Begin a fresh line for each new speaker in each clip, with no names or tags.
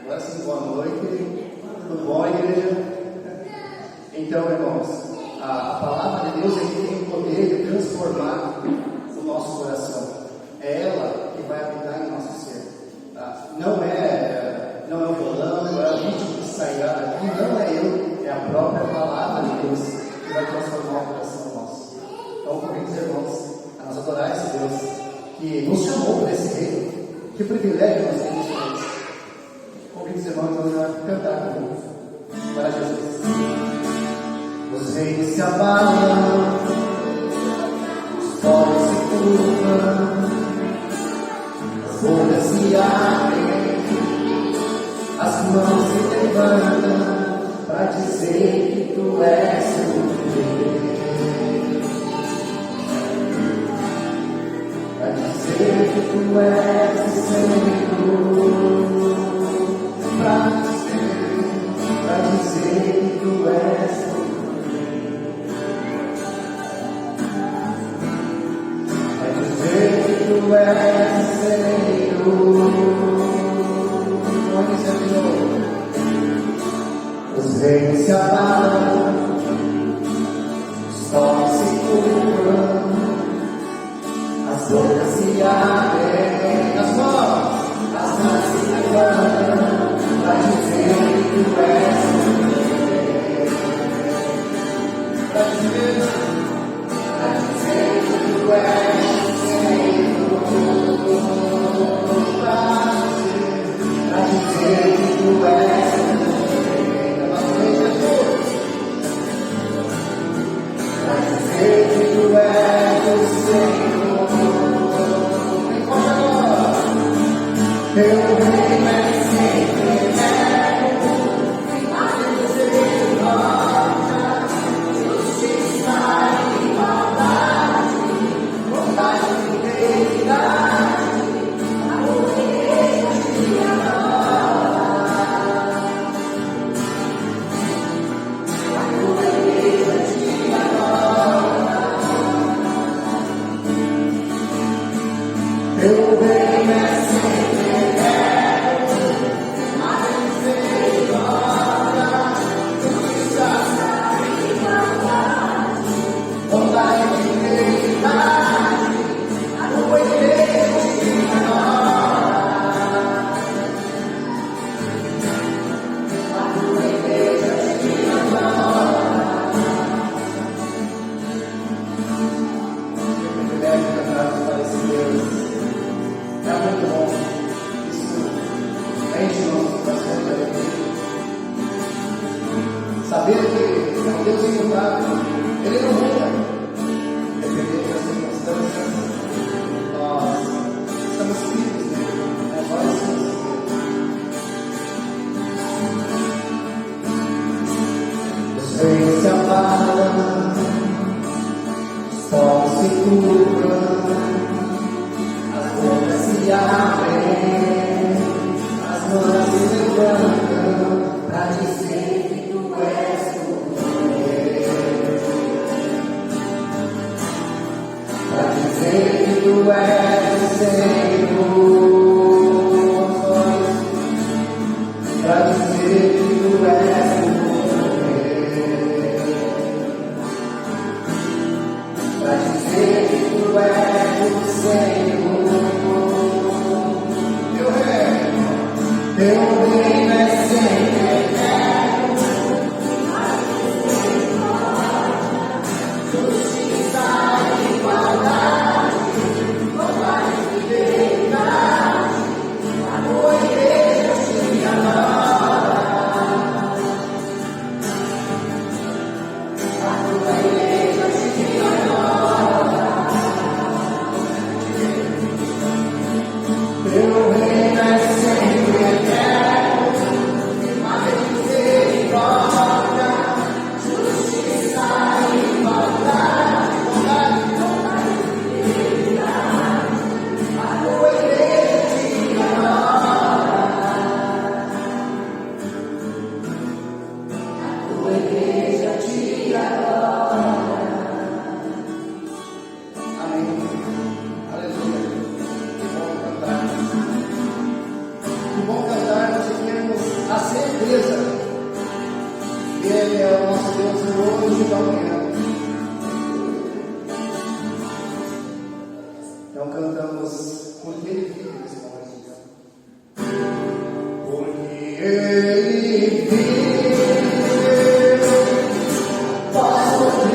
Agora sim, boa noite. Tudo bom, igreja? Então, irmãos, a palavra de Deus tem o poder de transformar o nosso coração. É ela que vai habitar em nosso ser. Não é o violão, não é o ritmo que sairá daqui, não é eu, é a própria palavra de Deus que vai transformar o coração nosso. Então, convido os irmãos a nós adorar esse Deus que nos chamou para esse reino. Que privilégio nós temos com isso. Convido os irmãos a cantar comigo. Para Jesus. Os reinos se abalam, os polos se curvam, as bolhas se abrem, as mãos se levantam para dizer que tu és o Rei, para dizer que tu és o Senhor, para dizer que tu és o Rei, para dizer que tu és o Senhor. Pode ser de novo. Os reinos se abalam, os povos se curvam, as bocas se abrem, as mãos se levantam para dizer que tu és o Rei, para dizer que tu és o Senhor, para dizer que tu és o Rei, para dizer que tu és o Senhor. Vem forte agora. Teu reino é sempre eterno, misericórdia, justiça e igualdade, bondade e fidelidade, amor e igreja te adora, a tua igreja te adora. Teu reino é sempre saber que é um Deus imutável, Ele não muda, independente das circunstâncias, nós estamos firmes nele, nós estamos firmes. Os reinos se abalam, os povos se curvam, as bocas se abrem, as mãos se levantam para dizer que tu és o Rei, para dizer que tu és o Senhor, para dizer que tu és o Rei, para dizer que tu és o Senhor. Teu reino é sempre eterno, justiça e igualdade, bondade e fidelidade, a tua igreja te adora, a tua igreja te adora. Teu reino é sempre eterno. hoje e do amanhã. Então cantamos Porque Ele vive nesse momento. Porque Ele vive, posso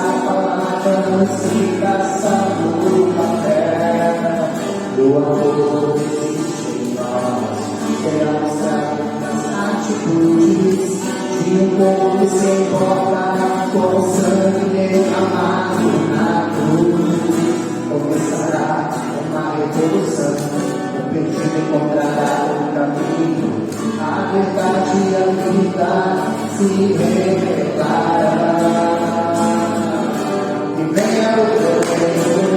essa palavra inspiração do papel, do amor que existe em nós, demonstra nas atitudes de um povo que se importa com o sangue derramado na cruz. Começará uma revolução, o perdido encontrará um caminho, a verdade e a vida se revelará. E venha o teu reino,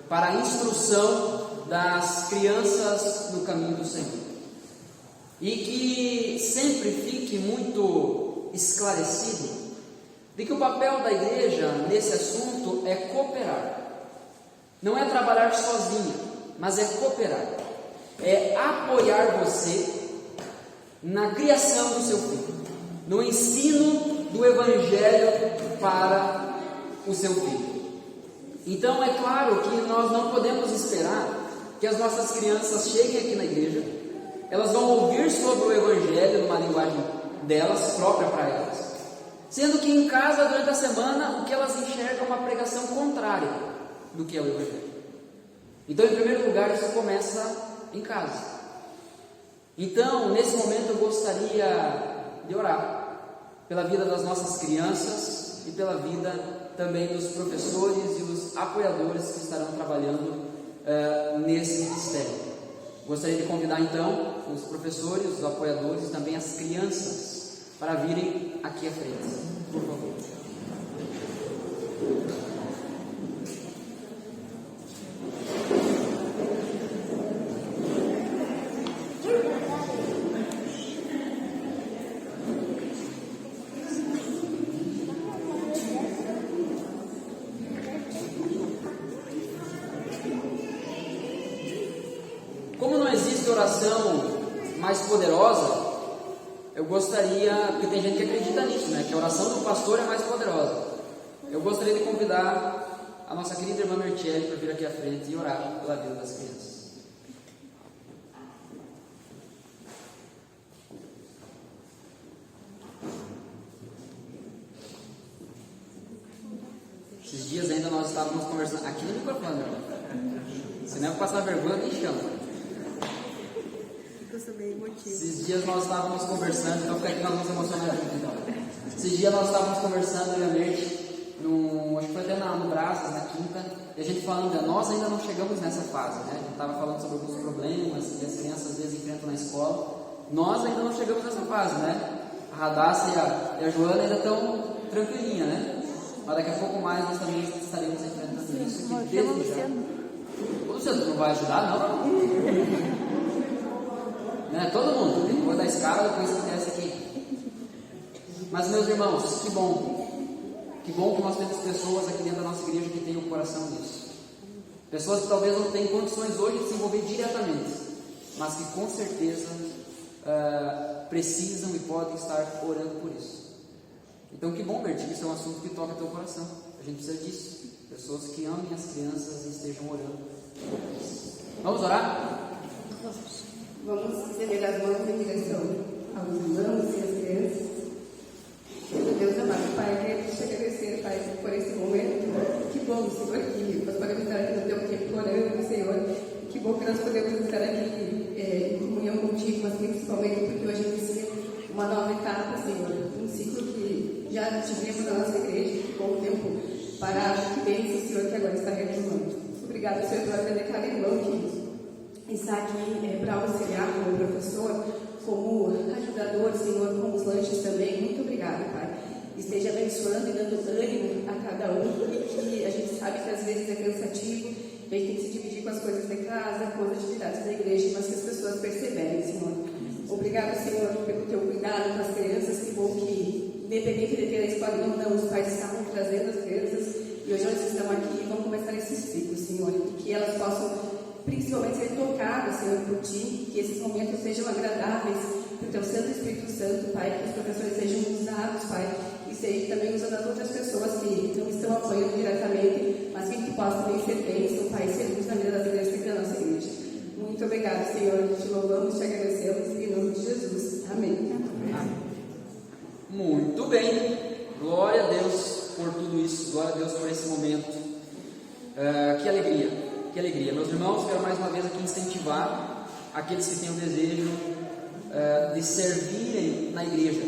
para a instrução das crianças no caminho do Senhor. E que sempre fique muito esclarecido de que o papel da igreja nesse assunto é cooperar. Não é trabalhar sozinha, mas é cooperar. É apoiar você na criação do seu filho, no ensino do Evangelho para o seu filho. Então é claro que nós não podemos esperar que as nossas crianças cheguem aqui na igreja, elas vão ouvir sobre o Evangelho numa linguagem delas, própria para elas, sendo que em casa, durante a semana, o que elas enxergam é uma pregação contrária do que é o Evangelho. Então, em primeiro lugar, isso começa em casa. Então, nesse momento, eu gostaria de orar pela vida das nossas crianças e pela vida também dos professores e os apoiadores que estarão trabalhando nesse ministério. Gostaria de convidar então os professores, os apoiadores e também as crianças para virem aqui à frente, por favor. Oração mais poderosa, eu gostaria, porque tem gente que acredita nisso, né, que a oração do pastor é mais poderosa. Eu gostaria de convidar a nossa querida irmã Mertiele para vir aqui à frente e orar pela vida das crianças. Esses dias ainda nós estávamos conversando aqui no microfone, se não é para passar vergonha, nem chama. Esses dias nós estávamos conversando, então fica aqui nós vamos emocionar junto então. Esses dias nós estávamos conversando, eu e a Merti, acho que foi até no Braças, na quinta, e a gente falando, nós ainda não chegamos nessa fase, né? A gente estava falando sobre alguns problemas que as crianças às vezes enfrentam na escola. Nós ainda não chegamos nessa fase, né? A Radassa e a Joana ainda estão tranquilinha, né? Mas daqui a pouco mais nós também estaremos enfrentando isso. Que desde já. O Luciano, tu não vai ajudar, não? Né? Todo mundo, depois da escala, depois você desce aqui. Mas meus irmãos, que bom Que bom que nós temos pessoas aqui dentro da nossa igreja que têm o coração nisso. Pessoas que talvez não tenham condições hoje de se envolver diretamente, mas que com certeza precisam e podem estar orando por isso. Então que bom, Bertinho, isso é um assunto que toca teu coração. A gente precisa disso. Pessoas que amem as crianças e estejam orando. Vamos orar?
Vamos estender as mãos em direção aos irmãos e às crianças. Deus amado, Pai, queremos te agradecer, Pai, por esse momento. Que bom, Senhor, que nós podemos estar aqui no teu tempo orando, Senhor. Que bom que nós podemos estar aqui em comunhão contigo, mas principalmente porque hoje inicia uma nova etapa, Senhor. Um ciclo que já tivemos na nossa igreja, que ficou um tempo parado. Que bênção, Senhor, que agora está retomando. Obrigado, Senhor, por atender cada irmão que está aqui para auxiliar como professor, como ajudador, Senhor, com os lanches também. Muito obrigado, Pai. Esteja abençoando e dando ânimo a cada um, que a gente sabe que às vezes é cansativo, a gente tem que se dividir com as coisas de casa, com as atividades da igreja, mas que as pessoas perseverem, Senhor. Obrigado, Senhor, pelo teu cuidado com as crianças. Que bom que, independente de ter a escola ou não, os pais estavam trazendo as crianças e hoje elas estão aqui e vão começar esses ciclos, Senhor, e que elas possam principalmente ser tocadas, Senhor, por Ti, que esses momentos sejam agradáveis por Teu Santo Espírito Santo, Pai, que os professores sejam usados, Pai, e sejam também usando as outras pessoas que não estão apoiando diretamente, mas que possam também ser bênção, Pai, ser luz na vida das igrejas da nossa igreja. Muito obrigado, Senhor, te louvamos, te agradecemos, em nome de Jesus. Amém.
Amém. Muito bem, glória a Deus por tudo isso, glória a Deus por esse momento. Que alegria. Que alegria. Meus irmãos, quero mais uma vez aqui incentivar aqueles que têm o desejo de servirem na igreja.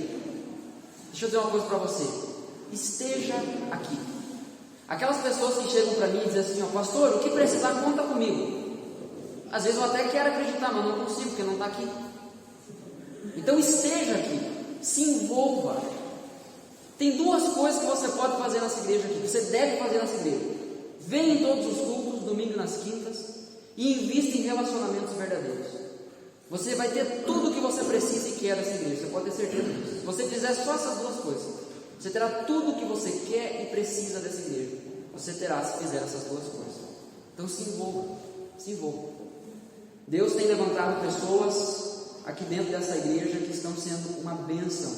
Deixa eu dizer uma coisa para você. Esteja aqui. Aquelas pessoas que chegam para mim e dizem assim, pastor, o que precisar, conta comigo. Às vezes eu até quero acreditar, mas não consigo, porque não está aqui. Então esteja aqui. Se envolva. Tem duas coisas que você pode fazer nessa igreja aqui, que você deve fazer nessa igreja. Venha em todos os cultos, domingo nas quintas, e invista em relacionamentos verdadeiros. Você vai ter tudo o que você precisa e quer dessa igreja, você pode ter certeza disso. Se você fizer só essas duas coisas, você terá tudo o que você quer e precisa dessa igreja. Você terá se fizer essas duas coisas. Então se envolva, se envolva. Deus tem levantado pessoas aqui dentro dessa igreja que estão sendo uma bênção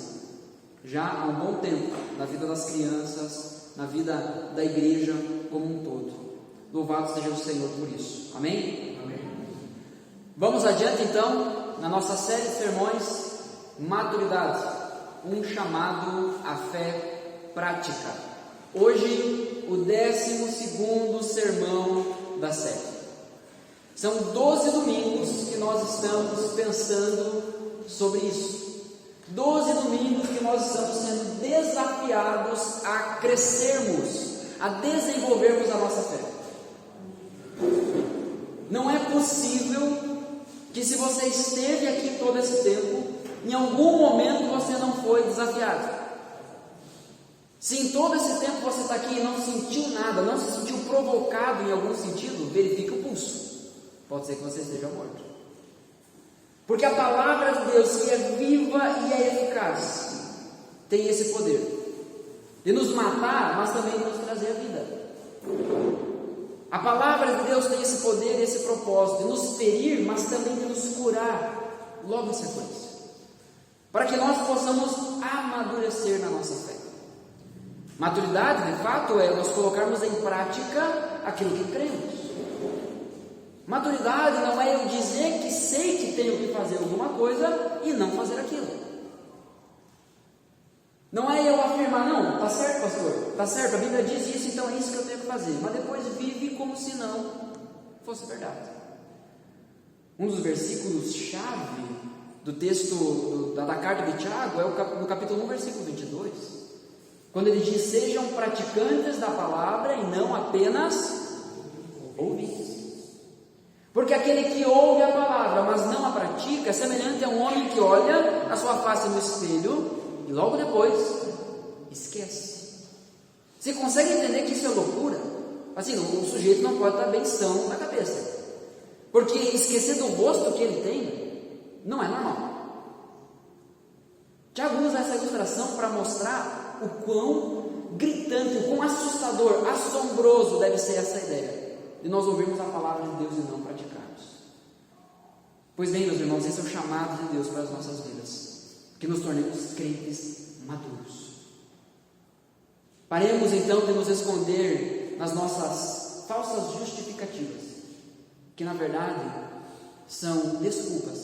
já há um bom tempo na vida das crianças, na vida da igreja como um todo. Louvado seja o Senhor por isso. Amém? Amém. Vamos adiante então, na nossa série de sermões, maturidade, um chamado à fé prática. Hoje, o 12º sermão da série. São 12 domingos que nós estamos pensando sobre isso. 12 domingos que nós estamos sendo desafiados a crescermos, a desenvolvermos a nossa fé. Não é possível que, se você esteve aqui todo esse tempo, em algum momento você não foi desafiado. Se em todo esse tempo você está aqui e não sentiu nada, não se sentiu provocado em algum sentido, verifique o pulso. Pode ser que você esteja morto. Porque a palavra de Deus, que é viva e é eficaz, tem esse poder de nos matar, mas também de nos trazer a vida. A palavra de Deus tem esse poder e esse propósito de nos ferir, mas também de nos curar logo em sequência, para que nós possamos amadurecer na nossa fé. Maturidade, de fato, é nós colocarmos em prática aquilo que cremos. Maturidade não é eu dizer que sei que tenho que fazer alguma coisa e não fazer aquilo. Não é eu afirmar, não, está certo, pastor, está certo, a Bíblia diz isso, então é isso que eu tenho que fazer, mas depois vive como se não fosse verdade. Um dos versículos-chave do texto da carta de Tiago é no capítulo 1, versículo 22, quando ele diz, sejam praticantes da palavra e não apenas ouvintes. Porque aquele que ouve a palavra, mas não a pratica, é semelhante a um homem que olha a sua face no espelho e logo depois esquece. Você consegue entender que isso é loucura? Assim, o sujeito não pode estar bem são na cabeça, porque esquecer do rosto que ele tem não é normal. Tiago usa essa ilustração para mostrar o quão gritante quão assustador, assombroso deve ser essa ideia de nós ouvirmos a palavra de Deus e não praticarmos. Pois bem, meus irmãos, esse é o chamado de Deus para as nossas vidas, que nos tornemos crentes maduros. Paremos então de nos esconder nas nossas falsas justificativas, que na verdade são desculpas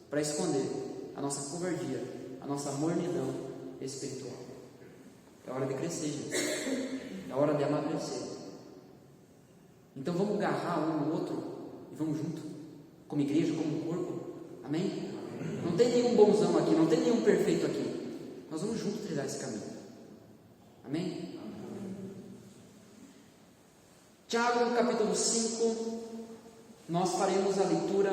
para esconder a nossa covardia, a nossa mornidão espiritual. É hora de crescer, gente. É hora de amadurecer. Então vamos agarrar um no outro e vamos junto, como igreja, como corpo. Amém? Não tem nenhum bonzão aqui, não tem nenhum perfeito aqui. Nós vamos juntos trilhar esse caminho. Amém? Tiago, capítulo 5, nós faremos a leitura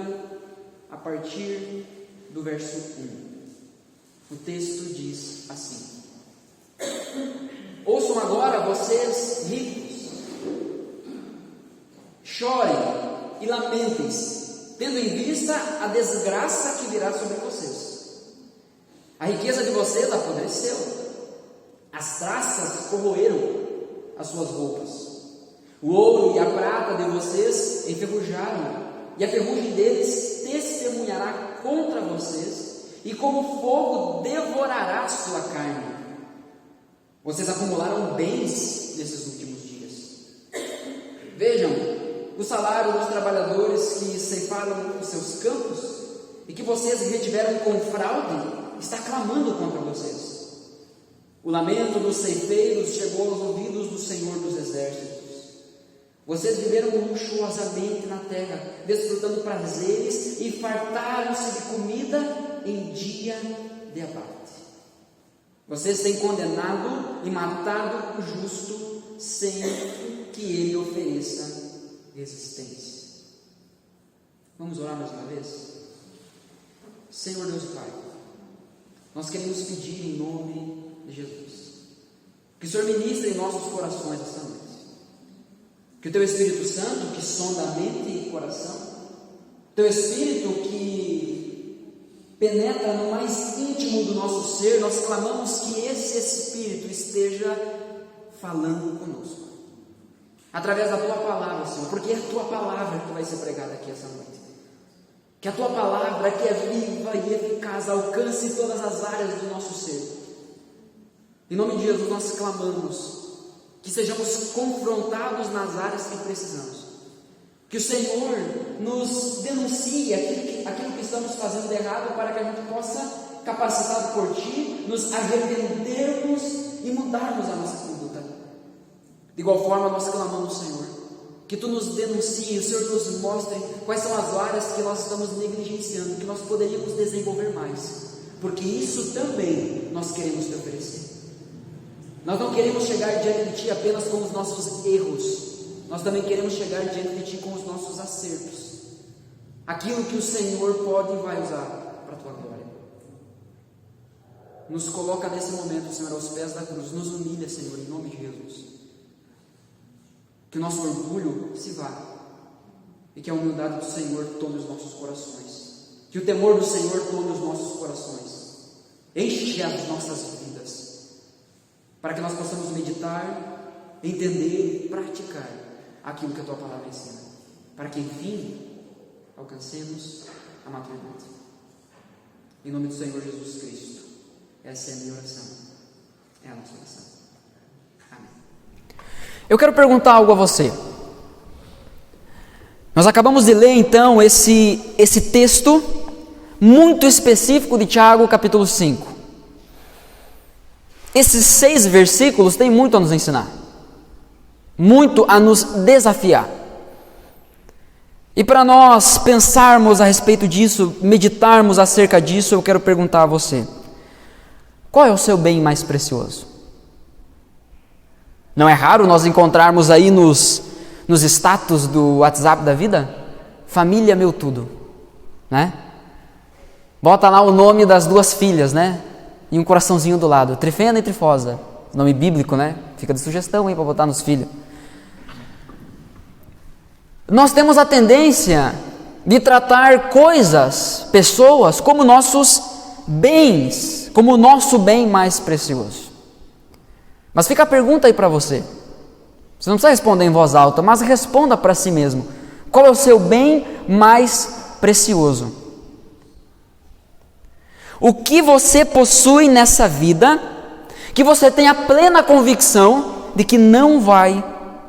a partir do verso 1. O texto diz assim: ouçam agora, vocês ricos, chorem e lamentem-se, tendo em vista a desgraça que virá sobre vocês. A riqueza de vocês apodreceu, as traças corroeram as suas roupas, o ouro e a prata de vocês enferrujaram, e a ferrugem deles testemunhará contra vocês, e como fogo devorará sua carne. Vocês acumularam bens nesses últimos dias. Vejam o salário dos trabalhadores que ceifaram os seus campos e que vocês retiveram com fraude está clamando contra vocês. O lamento dos ceifeiros chegou aos ouvidos do Senhor dos Exércitos. Vocês viveram luxuosamente na terra, desfrutando prazeres e fartaram-se de comida em dia de abate. Vocês têm condenado e matado o justo sem que ele ofereça resistência. Vamos orar mais uma vez? Senhor Deus e Pai, nós queremos pedir em nome de Jesus que o Senhor ministre em nossos corações esta noite. Que o Teu Espírito Santo, que sonda a mente e coração, Teu Espírito que penetra no mais íntimo do nosso ser, nós clamamos que esse Espírito esteja falando conosco, através da Tua Palavra, Senhor, porque é a Tua Palavra que vai ser pregada aqui essa noite. Que a Tua Palavra, que é viva e eficaz, alcance todas as áreas do nosso ser. Em nome de Jesus nós clamamos que sejamos confrontados nas áreas que precisamos. Que o Senhor nos denuncie aquilo que estamos fazendo de errado, para que a gente possa, capacitado por Ti, nos arrependermos e mudarmos a nossa conduta. De igual forma nós clamamos, Senhor, que Tu nos denuncie, o Senhor nos mostre quais são as áreas que nós estamos negligenciando, que nós poderíamos desenvolver mais, porque isso também nós queremos Te oferecer. Nós não queremos chegar diante de Ti apenas com os nossos erros, nós também queremos chegar diante de Ti com os nossos acertos, aquilo que o Senhor pode e vai usar para a Tua glória. Nos coloca nesse momento, Senhor, aos pés da cruz, nos humilha, Senhor, em nome de Jesus. Que o nosso orgulho se vá e que a humildade do Senhor tome os nossos corações, que o temor do Senhor tome os nossos corações, enche as nossas vidas, para que nós possamos meditar, entender e praticar aquilo que a Tua Palavra ensina, para que enfim alcancemos a maturidade. Em nome do Senhor Jesus Cristo, essa é a minha oração, é a nossa oração. Amém. Eu quero perguntar algo a você. Nós acabamos de ler então esse texto muito específico de Tiago capítulo 5. Esses 6 versículos têm muito a nos ensinar, muito a nos desafiar. E para nós pensarmos a respeito disso, meditarmos acerca disso, eu quero perguntar a você: qual é o seu bem mais precioso? Não é raro nós encontrarmos aí nos status do WhatsApp da vida, família meu tudo, né? Bota lá o nome das 2 filhas, né? E um coraçãozinho do lado, Trifena e Trifosa, nome bíblico, né? Fica de sugestão aí para botar nos filhos. Nós temos a tendência de tratar coisas, pessoas, como nossos bens, como o nosso bem mais precioso. Mas fica a pergunta aí para você. Você não precisa responder em voz alta, mas responda para si mesmo. Qual é o seu bem mais precioso? O que você possui nessa vida que você tem a plena convicção de que não vai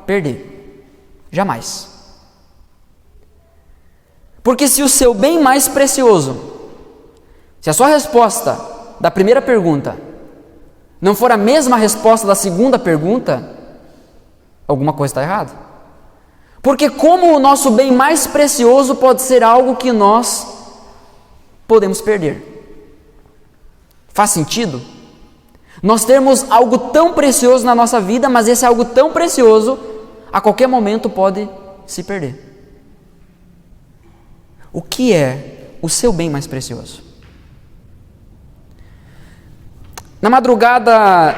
perder? Jamais. Porque se o seu bem mais precioso, se a sua resposta da primeira pergunta não for a mesma resposta da segunda pergunta, alguma coisa está errada. Porque como o nosso bem mais precioso pode ser algo que nós podemos perder? Faz sentido? Nós termos algo tão precioso na nossa vida, mas esse algo tão precioso, a qualquer momento pode se perder. O que é o seu bem mais precioso? Na madrugada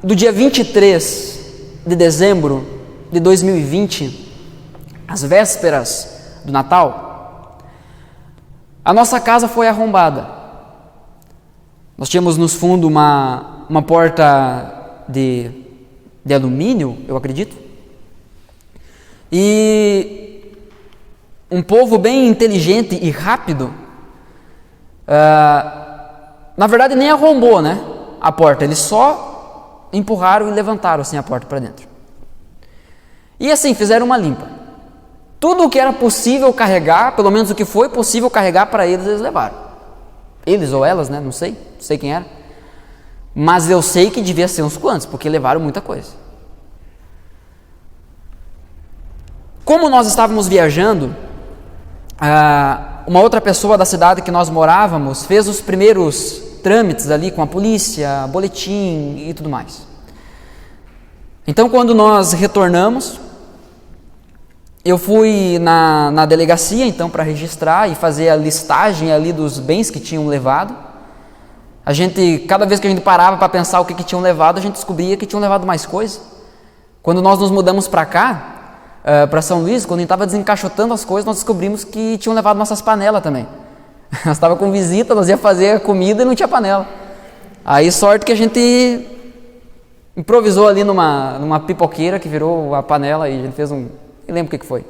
do dia 23 de dezembro de 2020, às vésperas do Natal, a nossa casa foi arrombada. Nós tínhamos nos fundos uma porta de alumínio, eu acredito, e um povo bem inteligente e rápido, na verdade nem arrombou, né, a porta, eles só empurraram e levantaram assim a porta para dentro. E assim, fizeram uma limpa. Tudo o que era possível carregar, pelo menos o que foi possível carregar para eles, eles levaram. Eles ou elas, né? Não sei quem era. Mas eu sei que devia ser uns quantos, porque levaram muita coisa. Como nós estávamos viajando, uma outra pessoa da cidade que nós morávamos fez os primeiros trâmites ali com a polícia, boletim e tudo mais. Então, quando nós retornamos, eu fui na delegacia, então, para registrar e fazer a listagem ali dos bens que tinham levado. Cada vez que a gente parava para pensar o que tinham levado, a gente descobria que tinham levado mais coisa. Quando nós nos mudamos para cá, para São Luís, quando a gente estava desencaixotando as coisas, nós descobrimos que tinham levado nossas panelas também. Nós estávamos com visita, nós ia fazer a comida e não tinha panela. Aí, sorte que a gente improvisou ali numa pipoqueira que virou a panela e a gente fez eu lembro o que foi.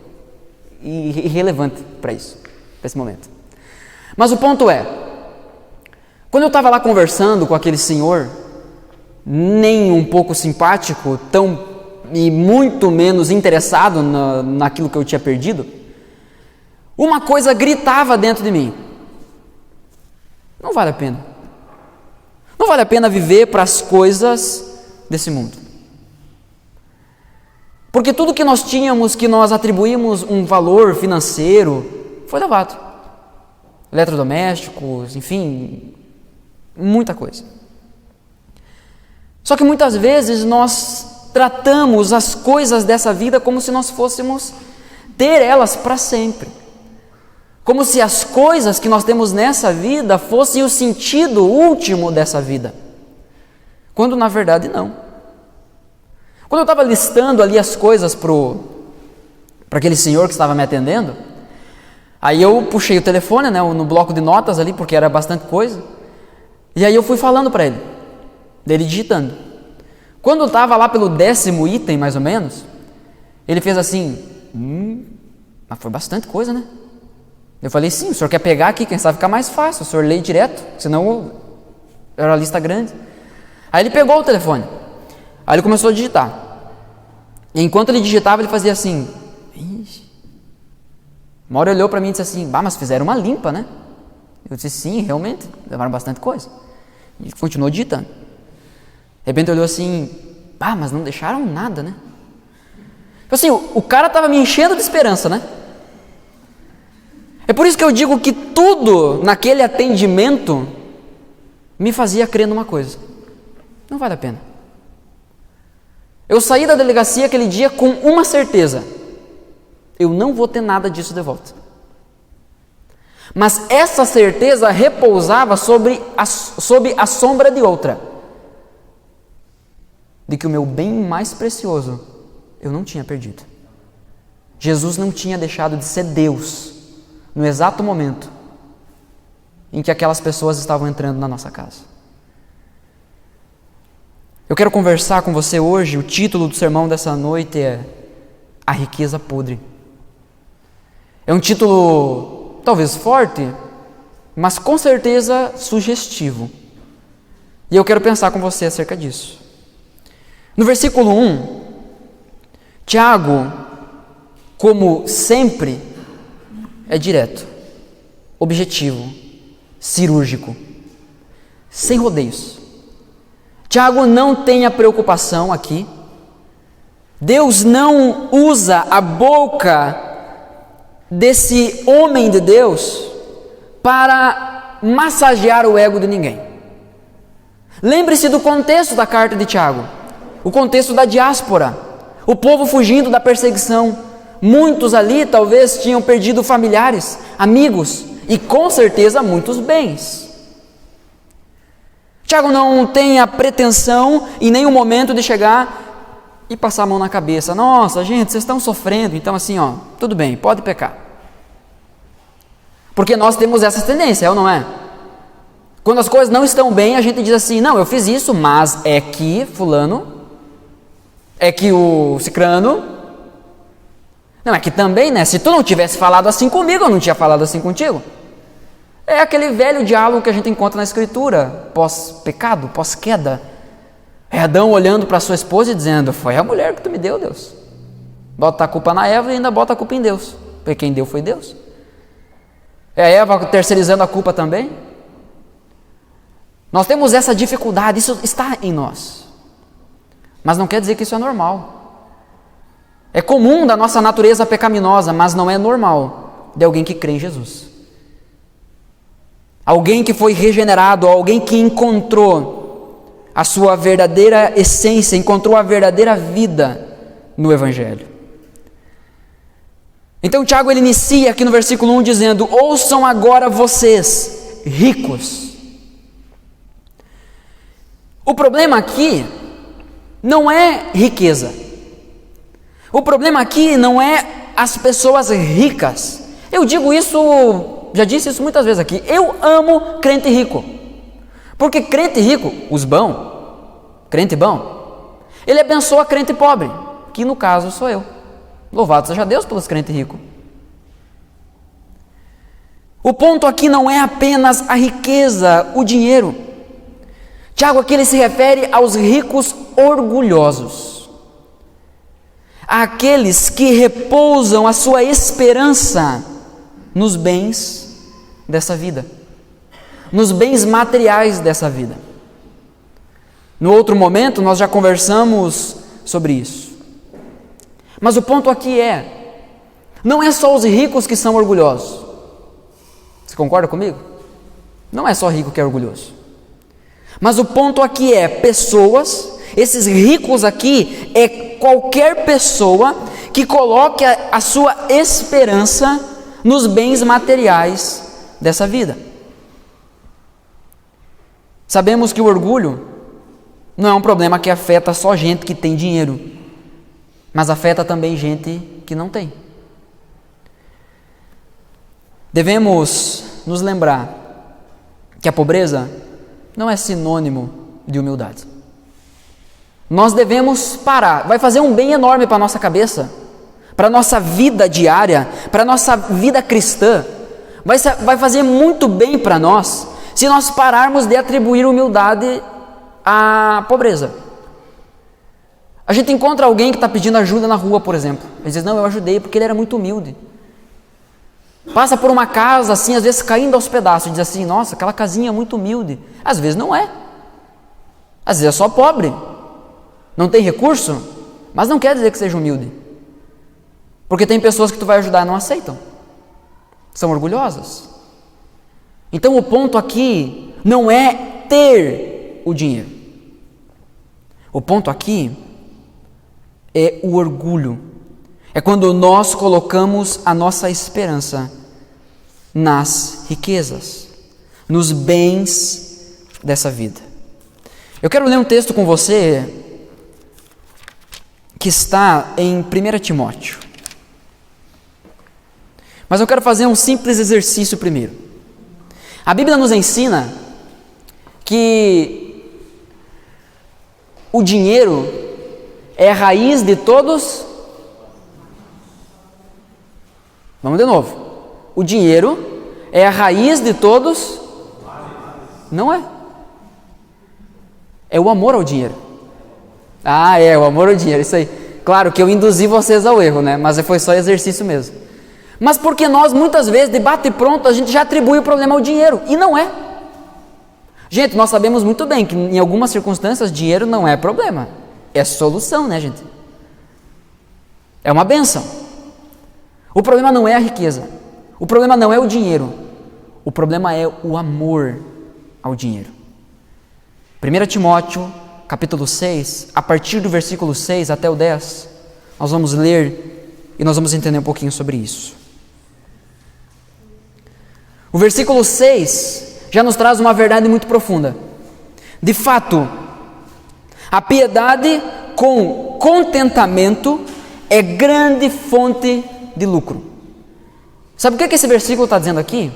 Irrelevante para isso, para esse momento. Mas o ponto é, quando eu estava lá conversando com aquele senhor, nem um pouco simpático, e muito menos interessado naquilo que eu tinha perdido, uma coisa gritava dentro de mim: não vale a pena. Não vale a pena viver para as coisas desse mundo. Porque tudo que nós tínhamos, que nós atribuímos um valor financeiro, foi levado. Eletrodomésticos, enfim, muita coisa. Só que muitas vezes nós tratamos as coisas dessa vida como se nós fôssemos ter elas para sempre. Como se as coisas que nós temos nessa vida fossem o sentido último dessa vida. Quando na verdade não. Quando eu estava listando ali as coisas para aquele senhor que estava me atendendo, aí eu puxei o telefone, né, no bloco de notas ali, porque era bastante coisa, e aí eu fui falando para ele, dele digitando. Quando eu estava lá pelo 10º item, mais ou menos, ele fez assim: mas foi bastante coisa, né? Eu falei: sim, o senhor quer pegar aqui, quem sabe ficar mais fácil, o senhor lê direto, senão era uma lista grande. Aí ele pegou o telefone, aí ele começou a digitar. E enquanto ele digitava, ele fazia assim: ixi. Uma hora ele olhou para mim e disse assim: mas fizeram uma limpa, né? Eu disse: sim, realmente, levaram bastante coisa. E continuou digitando. De repente ele olhou assim: mas não deixaram nada, né? Assim, o cara estava me enchendo de esperança, né? É por isso que eu digo que tudo naquele atendimento me fazia crer numa coisa: não vale a pena. Eu saí da delegacia aquele dia com uma certeza: eu não vou ter nada disso de volta. Mas essa certeza repousava sob a sombra de outra, de que o meu bem mais precioso eu não tinha perdido. Jesus não tinha deixado de ser Deus no exato momento em que aquelas pessoas estavam entrando na nossa casa. Eu quero conversar com você hoje, o título do sermão dessa noite é A Riqueza Podre. É um título talvez forte, mas com certeza sugestivo. E eu quero pensar com você acerca disso. No versículo 1, Tiago, como sempre, é direto, objetivo, cirúrgico, sem rodeios. Tiago não tem a preocupação aqui. Deus não usa a boca desse homem de Deus para massagear o ego de ninguém. Lembre-se do contexto da carta de Tiago, o contexto da diáspora, o povo fugindo da perseguição. Muitos ali talvez tinham perdido familiares, amigos e com certeza muitos bens. Tiago não tem a pretensão em nenhum momento de chegar e passar a mão na cabeça. Nossa, gente, vocês estão sofrendo, então assim, tudo bem, pode pecar. Porque nós temos essa tendência, é ou não é? Quando as coisas não estão bem, a gente diz assim, não, eu fiz isso, mas é que fulano, é que o cicrano, não, é que também, né, se tu não tivesse falado assim comigo, eu não tinha falado assim contigo. É aquele velho diálogo que a gente encontra na Escritura, pós-pecado, pós-queda. É Adão olhando para sua esposa e dizendo, foi a mulher que tu me deu, Deus. Bota a culpa na Eva e ainda bota a culpa em Deus, porque quem deu foi Deus. É a Eva terceirizando a culpa também. Nós temos essa dificuldade, isso está em nós. Mas não quer dizer que isso é normal. É comum da nossa natureza pecaminosa, mas não é normal de alguém que crê em Jesus. Alguém que foi regenerado, alguém que encontrou a sua verdadeira essência, encontrou a verdadeira vida no Evangelho. Então Tiago ele inicia aqui no versículo 1 dizendo, ouçam agora vocês, ricos. O problema aqui não é riqueza. O problema aqui não é as pessoas ricas. Eu digo isso... Já disse isso muitas vezes aqui. Eu amo crente rico. Porque crente rico, os bons, crente bom, ele abençoa crente pobre, que no caso sou eu. Louvado seja Deus pelos crentes ricos. O ponto aqui não é apenas a riqueza, o dinheiro. Tiago aqui ele se refere aos ricos orgulhosos. Àqueles que repousam a sua esperança nos bens dessa vida, nos bens materiais dessa vida. No outro momento nós já conversamos sobre isso. Mas o ponto aqui não é só os ricos que são orgulhosos. Você concorda comigo? Não é só rico que é orgulhoso. Mas o ponto aqui pessoas, esses ricos aqui é qualquer pessoa que coloque a sua esperança nos bens materiais dessa vida. Sabemos que o orgulho não é um problema que afeta só gente que tem dinheiro, mas afeta também gente que não tem. Devemos nos lembrar que a pobreza não é sinônimo de humildade. Nós devemos parar, vai fazer um bem enorme para a nossa cabeça, para a nossa vida diária, para a nossa vida cristã, vai fazer muito bem para nós, se nós pararmos de atribuir humildade à pobreza. A gente encontra alguém que está pedindo ajuda na rua, por exemplo, ele diz, não, eu ajudei porque ele era muito humilde. Passa por uma casa assim, às vezes caindo aos pedaços, e diz assim, nossa, aquela casinha é muito humilde. Às vezes não é, às vezes é só pobre, não tem recurso, mas não quer dizer que seja humilde. Porque tem pessoas que tu vai ajudar e não aceitam. São orgulhosas. Então o ponto aqui não é ter o dinheiro. O ponto aqui é o orgulho. É quando nós colocamos a nossa esperança nas riquezas, nos bens dessa vida. Eu quero ler um texto com você que está em 1 Timóteo. Mas eu quero fazer um simples exercício primeiro. A Bíblia nos ensina que o dinheiro é a raiz de todos. Vamos de novo. O dinheiro é a raiz de todos. Não é. É o amor ao dinheiro. O amor ao dinheiro, isso aí. Claro que eu induzi vocês ao erro, né? Mas foi só exercício mesmo. Mas porque nós, muitas vezes, de bate pronto, a gente já atribui o problema ao dinheiro. E não é. Gente, nós sabemos muito bem que em algumas circunstâncias, dinheiro não é problema. É solução, né, gente? É uma bênção. O problema não é a riqueza. O problema não é o dinheiro. O problema é o amor ao dinheiro. 1 Timóteo, capítulo 6, a partir do versículo 6 até o 10, nós vamos ler e nós vamos entender um pouquinho sobre isso. O versículo 6 já nos traz uma verdade muito profunda. De fato, a piedade com contentamento é grande fonte de lucro. Sabe o que esse versículo está dizendo aqui?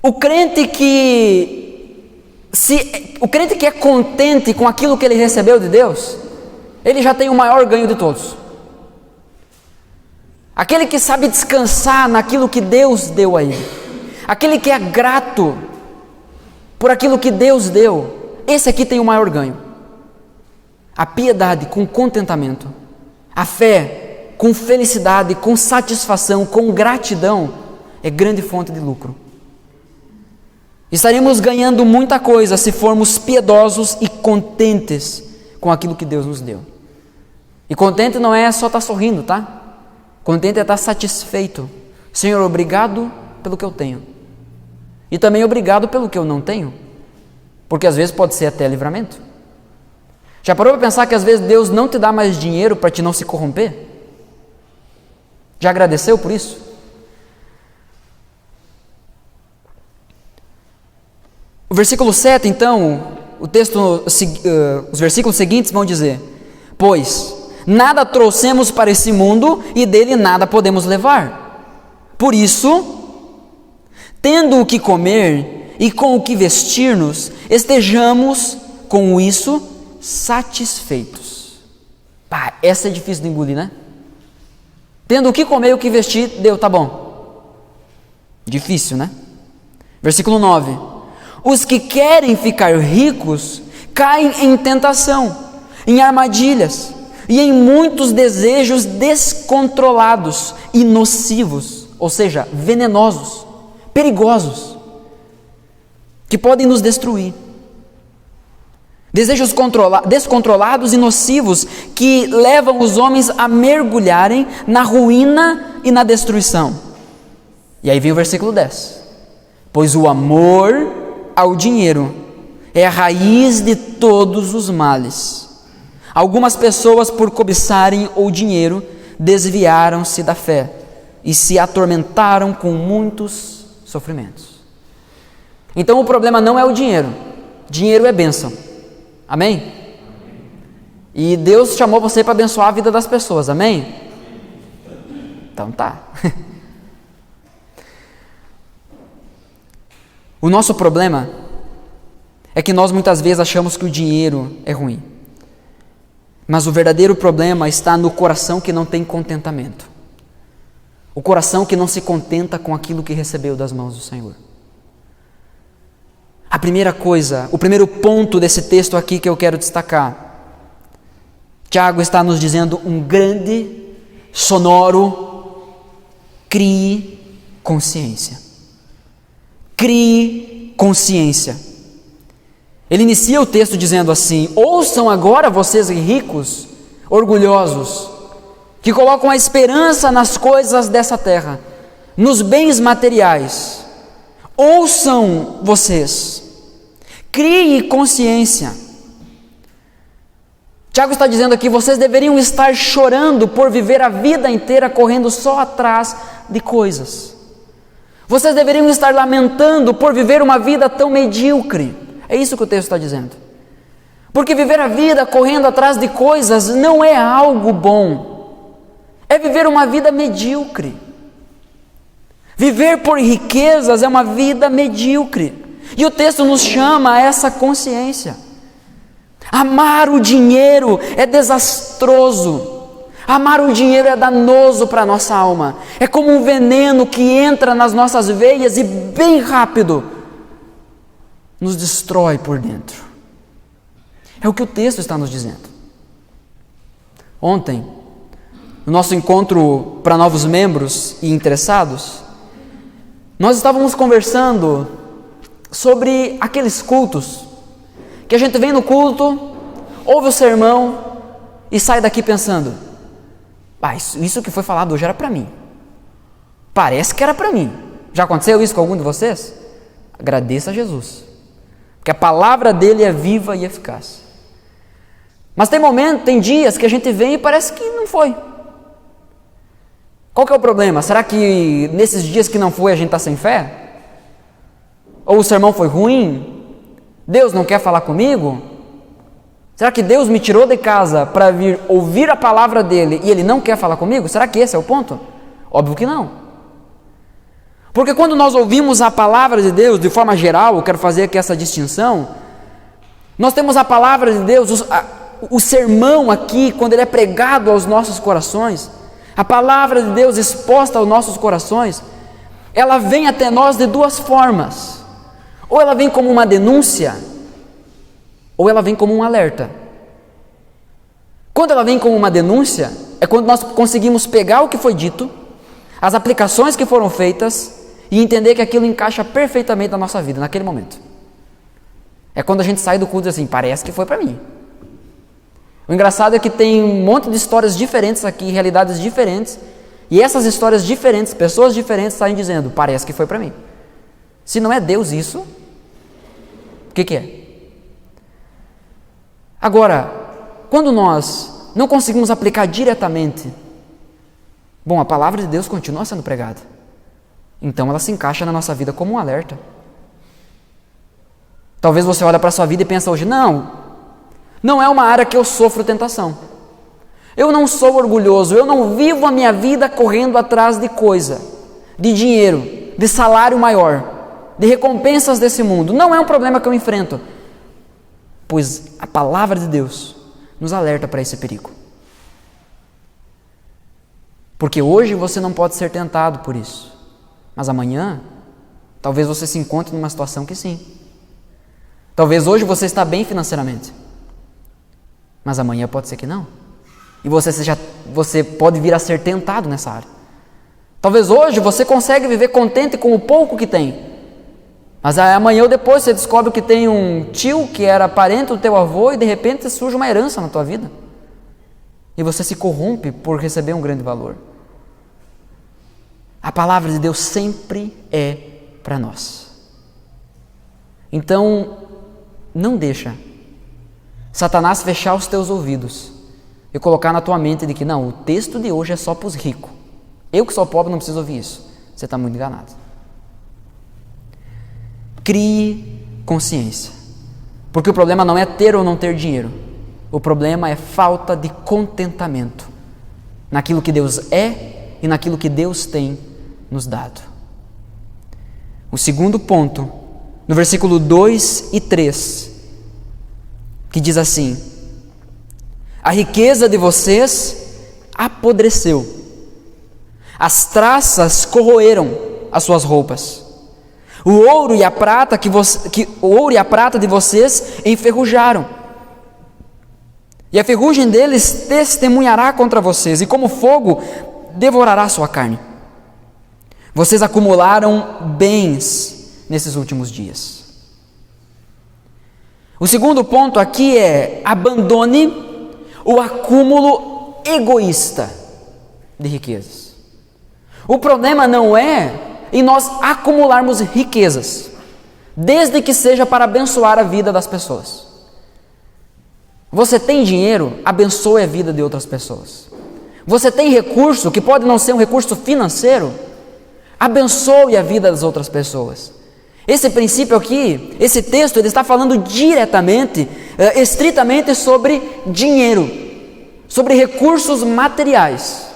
O crente que é contente com aquilo que ele recebeu de Deus, ele já tem o maior ganho de todos. Aquele que sabe descansar naquilo que Deus deu a ele, aquele que é grato por aquilo que Deus deu, esse aqui tem o maior ganho. A piedade com contentamento, a fé com felicidade, com satisfação, com gratidão, é grande fonte de lucro. Estaremos ganhando muita coisa se formos piedosos e contentes com aquilo que Deus nos deu. E contente não é só estar sorrindo, tá? Contente é estar satisfeito. Senhor, obrigado pelo que eu tenho. E também obrigado pelo que eu não tenho. Porque às vezes pode ser até livramento. Já parou para pensar que às vezes Deus não te dá mais dinheiro para te não se corromper? Já agradeceu por isso? O versículo 7, então, os versículos seguintes vão dizer: pois nada trouxemos para esse mundo e dele nada podemos levar. Por isso, tendo o que comer e com o que vestir-nos, estejamos com isso satisfeitos. Pá, essa é difícil de engolir, né? Tendo o que comer e o que vestir, deu, tá bom. Difícil, né? Versículo 9: os que querem ficar ricos caem em tentação, em armadilhas e em muitos desejos descontrolados e nocivos, ou seja, venenosos, perigosos, que podem nos destruir. Desejos descontrolados e nocivos que levam os homens a mergulharem na ruína e na destruição. E aí vem o versículo 10: pois o amor ao dinheiro é a raiz de todos os males. Algumas pessoas, por cobiçarem o dinheiro, desviaram-se da fé e se atormentaram com muitos sofrimentos. Então o problema não é o dinheiro. Dinheiro é bênção. Amém? E Deus chamou você para abençoar a vida das pessoas. Amém? Então tá. O nosso problema é que nós muitas vezes achamos que o dinheiro é ruim. Mas o verdadeiro problema está no coração que não tem contentamento. O coração que não se contenta com aquilo que recebeu das mãos do Senhor. A primeira coisa, o primeiro ponto desse texto aqui que eu quero destacar, Tiago está nos dizendo um grande, sonoro: crie consciência. Crie consciência. Ele inicia o texto dizendo assim: ouçam agora vocês ricos, orgulhosos, que colocam a esperança nas coisas dessa terra, nos bens materiais. Ouçam vocês, crie consciência. Tiago está dizendo aqui: vocês deveriam estar chorando por viver a vida inteira correndo só atrás de coisas. Vocês deveriam estar lamentando por viver uma vida tão medíocre. É isso que o texto está dizendo. Porque viver a vida correndo atrás de coisas não é algo bom. É viver uma vida medíocre. Viver por riquezas é uma vida medíocre. E o texto nos chama a essa consciência. Amar o dinheiro é desastroso. Amar o dinheiro é danoso para a nossa alma. É como um veneno que entra nas nossas veias e bem rápido nos destrói por dentro. É o que o texto está nos dizendo. Ontem, no nosso encontro para novos membros e interessados, nós estávamos conversando sobre aqueles cultos que a gente vem no culto, ouve o sermão e sai daqui pensando: isso que foi falado hoje era para mim. Parece que era para mim. Já aconteceu isso com algum de vocês? Agradeça a Jesus, porque a palavra dele é viva e eficaz. Mas tem dias que a gente vem e parece que não foi. Qual que é o problema? Será que nesses dias que não foi a gente está sem fé? Ou o sermão foi ruim? Deus não quer falar comigo? Será que Deus me tirou de casa para vir ouvir a palavra dele e ele não quer falar comigo? Será que esse é o ponto? Óbvio que não. Porque quando nós ouvimos a palavra de Deus de forma geral, eu quero fazer aqui essa distinção, nós temos a palavra de Deus, o sermão aqui, quando ele é pregado aos nossos corações, a palavra de Deus exposta aos nossos corações, ela vem até nós de duas formas. Ou ela vem como uma denúncia, ou ela vem como um alerta. Quando ela vem como uma denúncia, é quando nós conseguimos pegar o que foi dito, as aplicações que foram feitas e entender que aquilo encaixa perfeitamente na nossa vida, naquele momento. É quando a gente sai do culto e diz assim: parece que foi para mim. O engraçado é que tem um monte de histórias diferentes aqui, realidades diferentes, e essas histórias diferentes, pessoas diferentes saem dizendo: parece que foi para mim. Se não é Deus isso, o que é? Agora, quando nós não conseguimos aplicar diretamente, a palavra de Deus continua sendo pregada, então ela se encaixa na nossa vida como um alerta. Talvez você olhe para a sua vida e pense hoje: não é uma área que eu sofro tentação. Eu não sou orgulhoso, eu não vivo a minha vida correndo atrás de coisa, de dinheiro, de salário maior, de recompensas desse mundo. Não é um problema que eu enfrento, pois a palavra de Deus nos alerta para esse perigo. Porque hoje você não pode ser tentado por isso, mas amanhã talvez você se encontre numa situação que sim. Talvez hoje você está bem financeiramente, mas amanhã pode ser que não. E você pode vir a ser tentado nessa área. Talvez hoje você consegue viver contente com o pouco que tem, mas amanhã ou depois você descobre que tem um tio que era parente do teu avô e de repente surge uma herança na tua vida. E você se corrompe por receber um grande valor. A palavra de Deus sempre é para nós. Então, não deixa Satanás fechar os teus ouvidos e colocar na tua mente de que não, o texto de hoje é só para os ricos. Eu que sou pobre não preciso ouvir isso. Você está muito enganado. Crie consciência. Porque o problema não é ter ou não ter dinheiro. O problema é falta de contentamento naquilo que Deus é e naquilo que Deus tem nos dado. O segundo ponto, no versículo 2 e 3, que diz assim: a riqueza de vocês apodreceu, as traças corroeram as suas roupas, o ouro e a prata de vocês enferrujaram, e a ferrugem deles testemunhará contra vocês, e como fogo devorará a sua carne. Vocês acumularam bens nesses últimos dias. O segundo ponto aqui é: abandone o acúmulo egoísta de riquezas. O problema não é em nós acumularmos riquezas, desde que seja para abençoar a vida das pessoas. Você tem dinheiro, abençoe a vida de outras pessoas. Você tem recurso, que pode não ser um recurso financeiro, abençoe a vida das outras pessoas. Esse princípio aqui, esse texto, ele está falando diretamente, estritamente sobre dinheiro, sobre recursos materiais.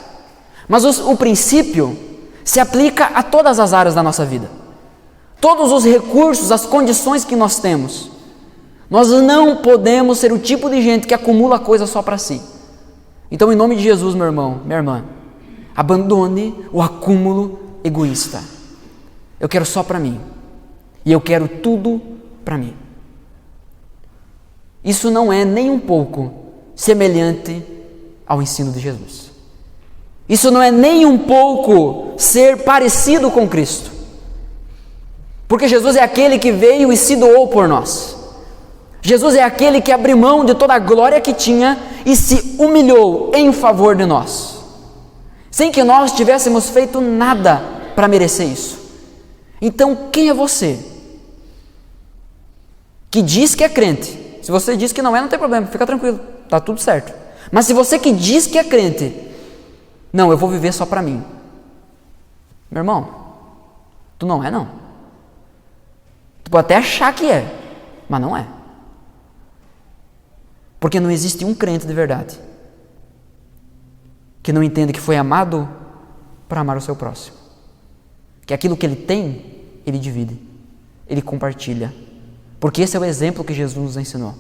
Mas o princípio se aplica a todas as áreas da nossa vida. Todos os recursos, as condições que nós temos, Nós não podemos ser o tipo de gente que acumula coisa só para si. Então, em nome de Jesus, meu irmão, minha irmã, abandone o acúmulo egoísta. Eu quero só para mim. E eu quero tudo para mim. Isso não é nem um pouco semelhante ao ensino de Jesus. Isso não é nem um pouco ser parecido com Cristo. Porque Jesus é aquele que veio e se doou por nós. Jesus é aquele que abriu mão de toda a glória que tinha e se humilhou em favor de nós, sem que nós tivéssemos feito nada para merecer isso. Então, quem é você que diz que é crente? Se você diz que não é, não tem problema, fica tranquilo, está tudo certo. Mas se você que diz que é crente, não, eu vou viver só para mim, meu irmão, tu não é não. Tu pode até achar que é, mas não é. Porque não existe um crente de verdade que não entenda que foi amado para amar o seu próximo. Que aquilo que ele tem, ele divide, ele compartilha. Porque esse é o exemplo que Jesus nos ensinou.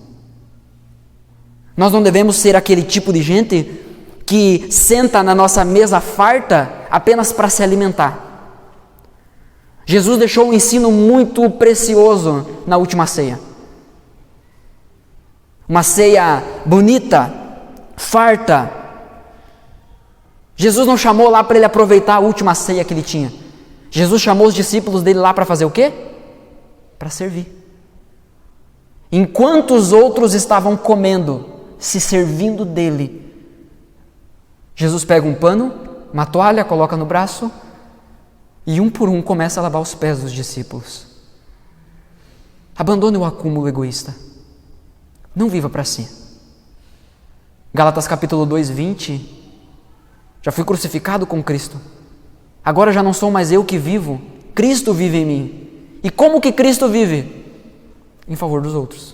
Nós não devemos ser aquele tipo de gente que senta na nossa mesa farta apenas para se alimentar. Jesus deixou um ensino muito precioso na última ceia. Uma ceia bonita, farta. Jesus não chamou lá para ele aproveitar a última ceia que ele tinha. Jesus chamou os discípulos dele lá para fazer o quê? Para servir. Enquanto os outros estavam comendo, se servindo dele, Jesus pega um pano, uma toalha, coloca no braço e um por um começa a lavar os pés dos discípulos. Abandone o acúmulo egoísta. Não viva para si. Gálatas capítulo 2, 20. Já fui crucificado com Cristo. Agora já não sou mais eu que vivo. Cristo vive em mim. E como que Cristo vive? Em favor dos outros.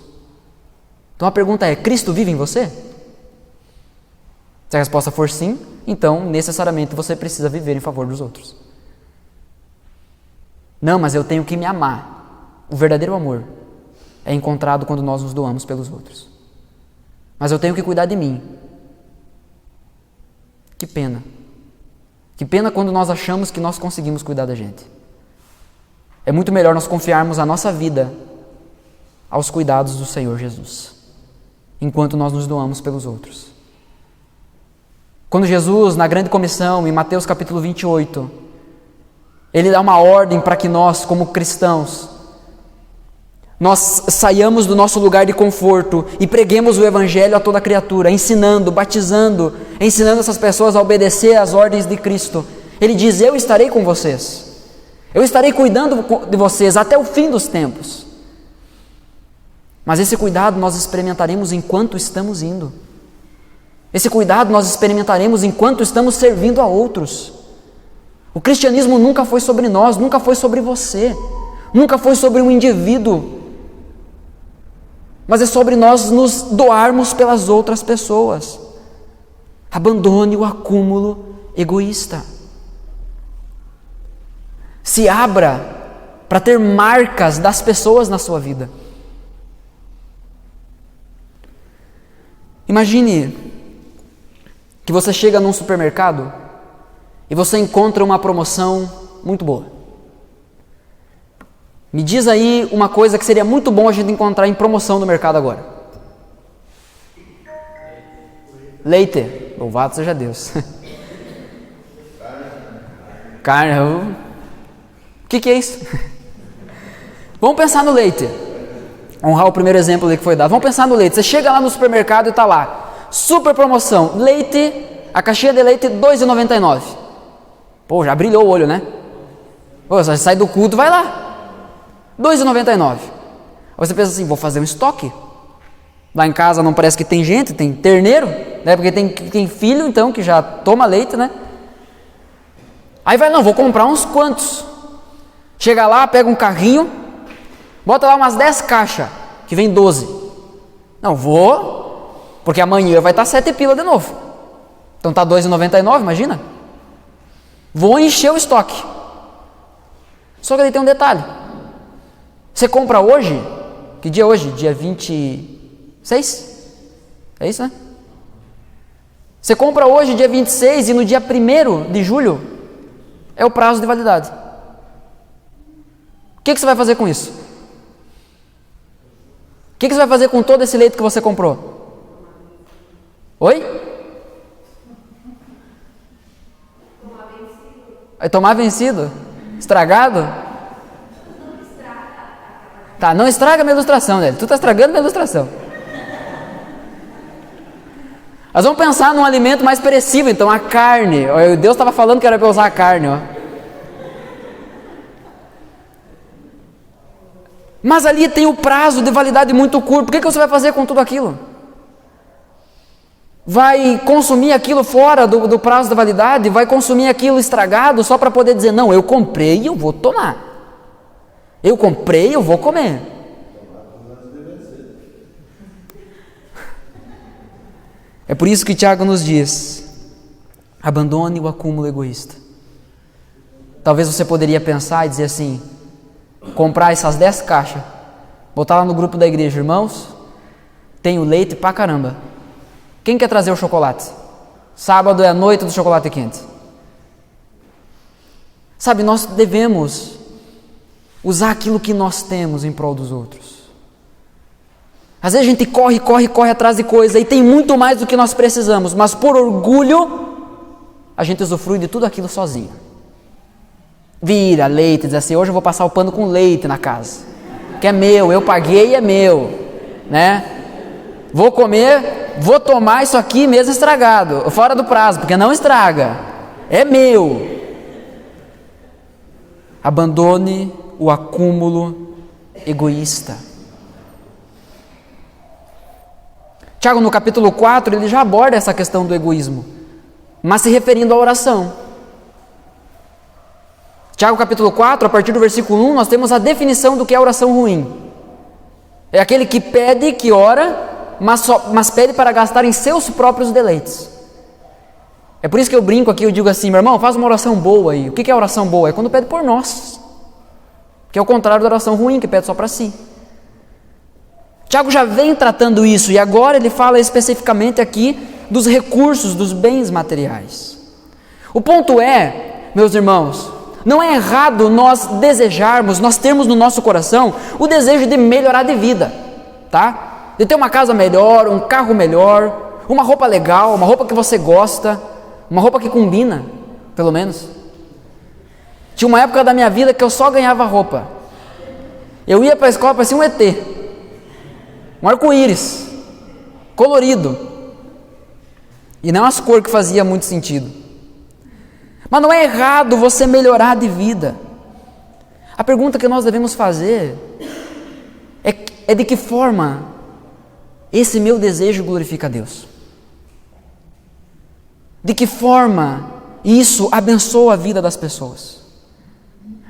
Então a pergunta é, Cristo vive em você? Se a resposta for sim, então necessariamente você precisa viver em favor dos outros. Não, mas eu tenho que me amar. O verdadeiro amor é encontrado quando nós nos doamos pelos outros. Mas eu tenho que cuidar de mim. Que pena. Que pena quando nós achamos que nós conseguimos cuidar da gente. É muito melhor nós confiarmos a nossa vida aos cuidados do Senhor Jesus, enquanto nós nos doamos pelos outros. Quando Jesus, na grande comissão, em Mateus capítulo 28, ele dá uma ordem para que nós, como cristãos, nós saiamos do nosso lugar de conforto e preguemos o Evangelho a toda criatura, ensinando, batizando, ensinando essas pessoas a obedecer às ordens de Cristo. Ele diz, eu estarei com vocês, eu estarei cuidando de vocês até o fim dos tempos. Mas esse cuidado nós experimentaremos enquanto estamos indo. Esse cuidado nós experimentaremos enquanto estamos servindo a outros. O cristianismo nunca foi sobre nós, nunca foi sobre você, nunca foi sobre um indivíduo, mas é sobre nós nos doarmos pelas outras pessoas. Abandone o acúmulo egoísta. Se abra para ter marcas das pessoas na sua vida. Imagine que você chega num supermercado e você encontra uma promoção muito boa. Me diz aí uma coisa que seria muito bom a gente encontrar em promoção no mercado agora. Leite. Louvado seja Deus. Carne. O que é isso? Vamos pensar no leite. Honrar o primeiro exemplo que foi dado. Vamos pensar no leite. Você chega lá no supermercado e está lá. Super promoção. Leite, a caixinha de leite, R$ 2,99. Pô, já brilhou o olho, né? Pô, você sai do culto, vai lá. R$ 2,99. Aí você pensa assim, vou fazer um estoque. Lá em casa não parece que tem gente, tem terneiro, né? Porque tem filho, então, que já toma leite, né? Aí vai, não, vou comprar uns quantos. Chega lá, pega um carrinho, bota lá umas 10 caixas, que vem 12. Não, vou, porque amanhã vai estar 7 pila de novo. Então tá R$ 2,99, imagina? Vou encher o estoque. Só que aí tem um detalhe. Você compra hoje, Que dia é hoje? Dia 26? É isso, né? Você compra hoje, dia 26, e no dia 1º de julho é o prazo de validade. O que você vai fazer com isso? O que você vai fazer com todo esse leite que você comprou? Oi? Vai tomar vencido? Estragado? Tá, não estraga a minha ilustração, né? Tu tá estragando a minha ilustração. Nós vamos pensar num alimento mais perecível, então a carne. Deus estava falando que era para usar a carne, ó. Mas ali tem o prazo de validade muito curto. Por que você vai fazer com tudo aquilo? Vai consumir aquilo fora do prazo da validade? Vai consumir aquilo estragado só para poder dizer, não, eu comprei e eu vou tomar. Eu comprei e eu vou comer. É por isso que Tiago nos diz, abandone o acúmulo egoísta. Talvez você poderia pensar e dizer assim, comprar essas 10 caixas, botar lá no grupo da igreja, irmãos, tenho leite pra caramba. Quem quer trazer o chocolate? Sábado é a noite do chocolate quente. Sabe, nós devemos usar aquilo que nós temos em prol dos outros. Às vezes a gente corre atrás de coisa e tem muito mais do que nós precisamos, mas por orgulho a gente usufrui de tudo aquilo sozinho. Vira leite, diz assim, hoje eu vou passar o pano com leite na casa, que é meu, eu paguei e é meu, né? Vou comer, vou tomar isso aqui mesmo estragado, fora do prazo, porque não estraga, é meu. Abandone o acúmulo egoísta. Tiago, no capítulo 4, ele já aborda essa questão do egoísmo, mas se referindo à oração. Tiago, capítulo 4, a partir do versículo 1, nós temos a definição do que é oração ruim. É aquele que pede, que ora, mas pede para gastar em seus próprios deleites. É por isso que eu brinco aqui, eu digo assim, meu irmão, faz uma oração boa aí. O que é oração boa? É quando pede por nós, que é o contrário da oração ruim, que pede só para si. Tiago já vem tratando isso, e agora ele fala especificamente aqui dos recursos, dos bens materiais. O ponto é, meus irmãos, não é errado nós desejarmos, nós termos no nosso coração o desejo de melhorar de vida, tá? De ter uma casa melhor, um carro melhor, uma roupa legal, uma roupa que você gosta, uma roupa que combina, pelo menos. Tinha uma época da minha vida que eu só ganhava roupa. Eu ia para a escola, parecia um ET, um arco-íris, colorido, e não as cores que fazia muito sentido. Mas não é errado você melhorar de vida. A pergunta que nós devemos fazer é de que forma esse meu desejo glorifica a Deus? De que forma isso abençoa a vida das pessoas?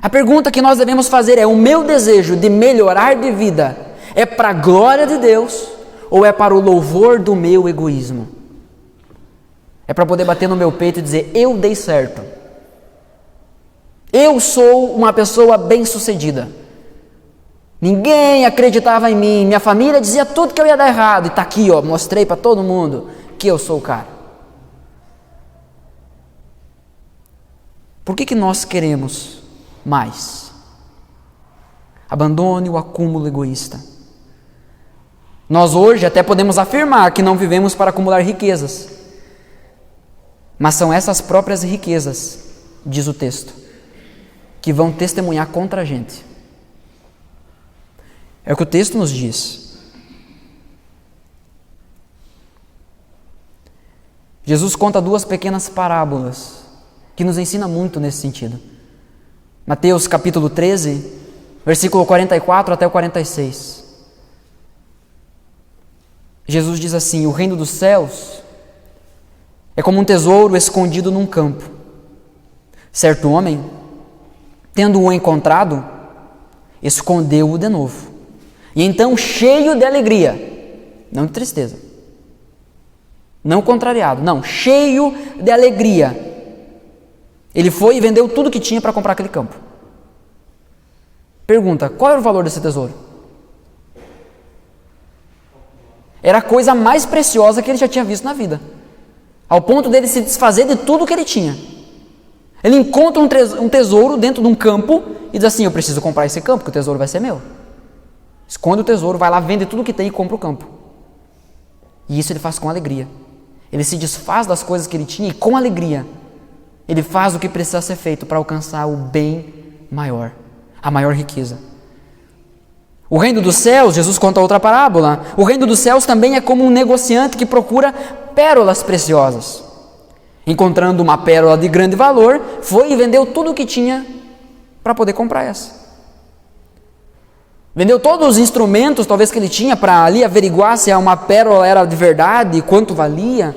A pergunta que nós devemos fazer é: o meu desejo de melhorar de vida é para a glória de Deus ou é para o louvor do meu egoísmo? É para poder bater no meu peito e dizer, eu dei certo. Eu sou uma pessoa bem-sucedida. Ninguém acreditava em mim, minha família dizia tudo que eu ia dar errado. E está aqui, ó, mostrei para todo mundo que eu sou o cara. Por que nós queremos mais? Abandone o acúmulo egoísta. Nós hoje até podemos afirmar que não vivemos para acumular riquezas, mas são essas próprias riquezas, diz o texto, que vão testemunhar contra a gente. É o que o texto nos diz. Jesus conta 2 pequenas parábolas que nos ensina muito nesse sentido. Mateus capítulo 13, versículo 44 até o 46. Jesus diz assim: o reino dos céus é como um tesouro escondido num campo. Certo homem, tendo-o encontrado, escondeu-o de novo. E então, cheio de alegria, não de tristeza, não contrariado, não, cheio de alegria, ele foi e vendeu tudo que tinha para comprar aquele campo. Pergunta: qual era o valor desse tesouro? era a coisa mais preciosa que ele já tinha visto na vida, ao ponto dele se desfazer de tudo que ele tinha. Ele encontra um tesouro dentro de um campo e diz assim: eu preciso comprar esse campo, porque o tesouro vai ser meu. Esconde o tesouro, vai lá, vende tudo que tem e compra o campo. E isso ele faz com alegria. Ele se desfaz das coisas que ele tinha e com alegria ele faz o que precisa ser feito para alcançar o bem maior, a maior riqueza. O reino dos céus, Jesus conta outra parábola, o reino dos céus também é como um negociante que procura pérolas preciosas. Encontrando uma pérola de grande valor, foi e vendeu tudo o que tinha para poder comprar essa. Vendeu todos os instrumentos, talvez, que ele tinha para ali averiguar se uma pérola era de verdade e quanto valia.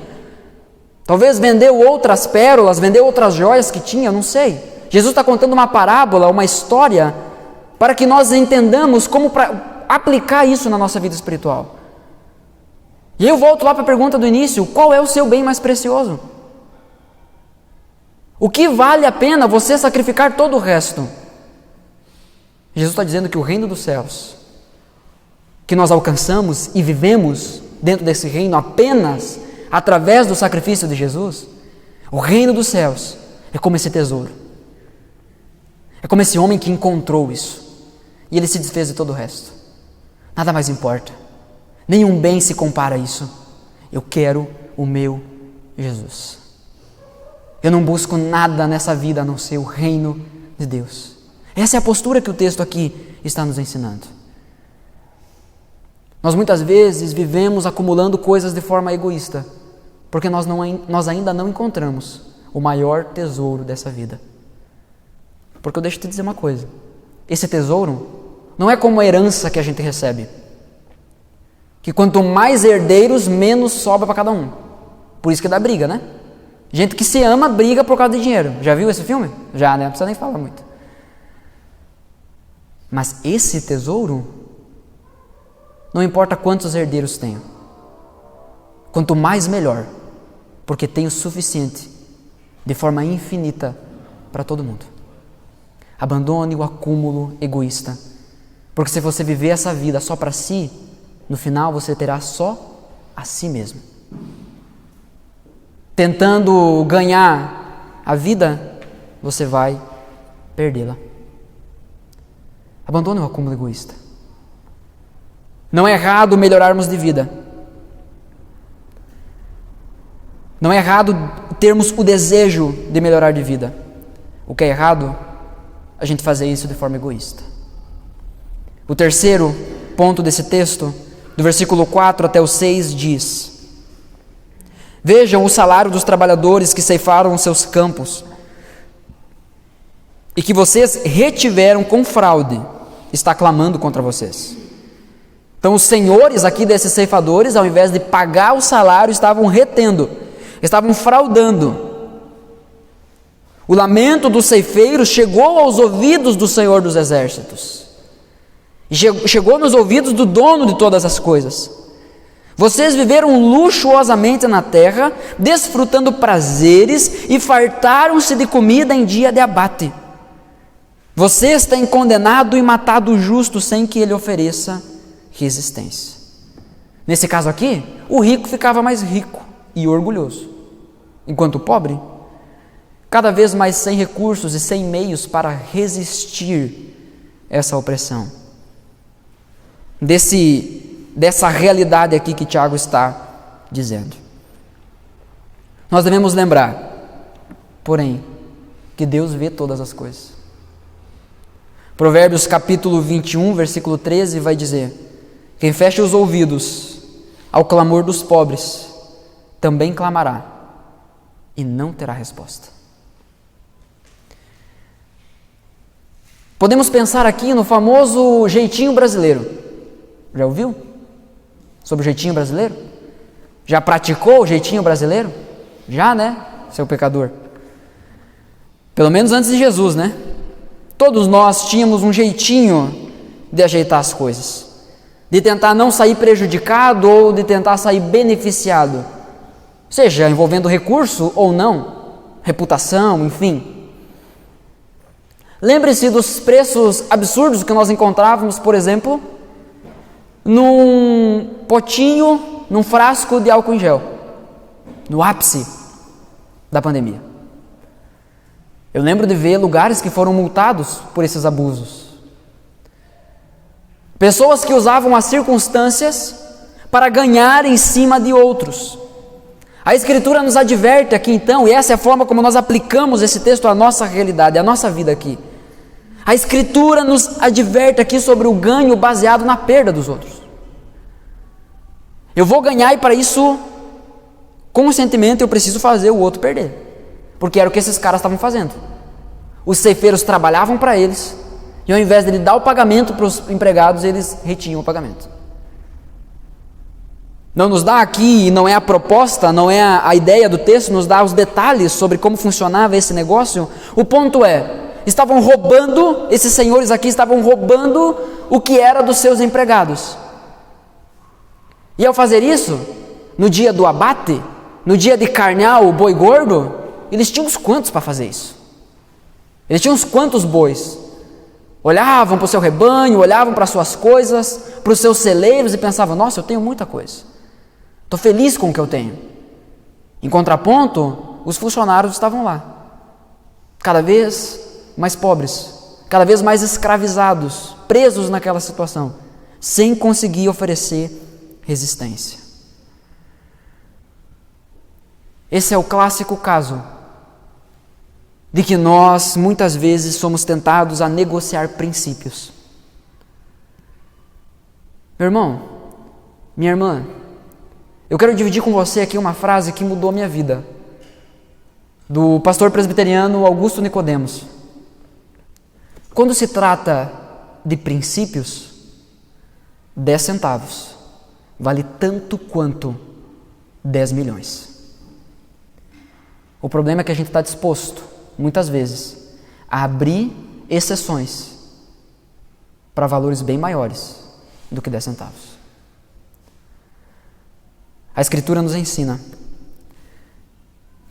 Talvez vendeu outras pérolas, vendeu outras joias que tinha, não sei. Jesus está contando uma parábola, uma história, para que nós entendamos como aplicar isso na nossa vida espiritual. E aí eu volto lá para a pergunta do início: qual é o seu bem mais precioso? O que vale a pena você sacrificar todo o resto? Jesus está dizendo que o reino dos céus, que nós alcançamos e vivemos dentro desse reino apenas através do sacrifício de Jesus, o reino dos céus é como esse tesouro. É como esse homem que encontrou isso e ele se desfez de todo o resto. Nada mais importa. Nenhum bem se compara a isso. Eu quero o meu Jesus. Eu não busco nada nessa vida a não ser o reino de Deus. Essa é a postura que o texto aqui está nos ensinando. Nós muitas vezes vivemos acumulando coisas de forma egoísta, porque nós ainda não encontramos o maior tesouro dessa vida. Porque eu deixo te dizer uma coisa: esse tesouro não é como a herança que a gente recebe, que quanto mais herdeiros, menos sobra para cada um. Por isso que dá briga, né? Gente que se ama briga por causa de dinheiro. Já viu esse filme? Já, né? Não precisa nem falar muito. Mas esse tesouro, não importa quantos herdeiros tenham, quanto mais melhor, porque tem o suficiente, de forma infinita, para todo mundo. Abandone o acúmulo egoísta, porque se você viver essa vida só para si, no final você terá só a si mesmo. Tentando ganhar a vida, você vai perdê-la. Abandone o acúmulo egoísta. Não é errado melhorarmos de vida. Não é errado termos o desejo de melhorar de vida. O que é errado, a gente fazer isso de forma egoísta. O terceiro ponto desse texto, do versículo 4 até o 6, diz: vejam o salário dos trabalhadores que ceifaram os seus campos e que vocês retiveram com fraude, está clamando contra vocês. Então os senhores aqui desses ceifadores, ao invés de pagar o salário, estavam retendo, estavam fraudando. O lamento dos ceifeiros chegou aos ouvidos do Senhor dos Exércitos. Chegou nos ouvidos do dono de todas as coisas. Vocês viveram luxuosamente na terra, desfrutando prazeres e fartaram-se de comida em dia de abate. Vocês têm condenado e matado o justo sem que ele ofereça resistência. Nesse caso aqui, o rico ficava mais rico e orgulhoso, enquanto o pobre, cada vez mais sem recursos e sem meios para resistir essa opressão. Dessa realidade aqui que Tiago está dizendo. Nós devemos lembrar, porém, que Deus vê todas as coisas. Provérbios capítulo 21, versículo 13 vai dizer: quem fecha os ouvidos ao clamor dos pobres, também clamará e não terá resposta. Podemos pensar aqui no famoso jeitinho brasileiro. Já ouviu sobre o jeitinho brasileiro? Já praticou o jeitinho brasileiro? Já, né, seu pecador? Pelo menos antes de Jesus, né? Todos nós tínhamos um jeitinho de ajeitar as coisas, de tentar não sair prejudicado ou de tentar sair beneficiado, seja envolvendo recurso ou não, reputação, enfim. Lembre-se dos preços absurdos que nós encontrávamos, por exemplo, num potinho num frasco de álcool em gel, no ápice da pandemia. Eu lembro de ver lugares que foram multados por esses abusos. Pessoas que usavam as circunstâncias para ganhar em cima de outros. A Escritura nos adverte aqui então, e essa é a forma como nós aplicamos esse texto à nossa realidade, à nossa vida aqui. A Escritura nos adverte aqui sobre o ganho baseado na perda dos outros. Eu vou ganhar e para isso, conscientemente, eu preciso fazer o outro perder. Porque era o que esses caras estavam fazendo. Os ceifeiros trabalhavam para eles, e ao invés de ele dar o pagamento para os empregados, eles retinham o pagamento. Não nos dá aqui, não é a proposta, não é a ideia do texto, nos dá os detalhes sobre como funcionava esse negócio. O ponto é, estavam roubando, esses senhores aqui estavam roubando o que era dos seus empregados. E ao fazer isso, no dia do abate, no dia de carnear o boi gordo, eles tinham uns quantos para fazer isso? Eles tinham uns quantos bois? Olhavam para o seu rebanho, olhavam para as suas coisas, para os seus celeiros e pensavam, nossa, eu tenho muita coisa. Estou feliz com o que eu tenho. Em contraponto, os funcionários estavam lá, cada vez mais pobres, cada vez mais escravizados, presos naquela situação, sem conseguir oferecer resistência. Esse é o clássico caso de que nós, muitas vezes, somos tentados a negociar princípios. Meu irmão, minha irmã, eu quero dividir com você aqui uma frase que mudou a minha vida, do pastor presbiteriano Augusto Nicodemos. Quando se trata de princípios, 10 centavos vale tanto quanto 10 milhões. O problema é que a gente está disposto, muitas vezes, a abrir exceções para valores bem maiores do que 10 centavos. A Escritura nos ensina,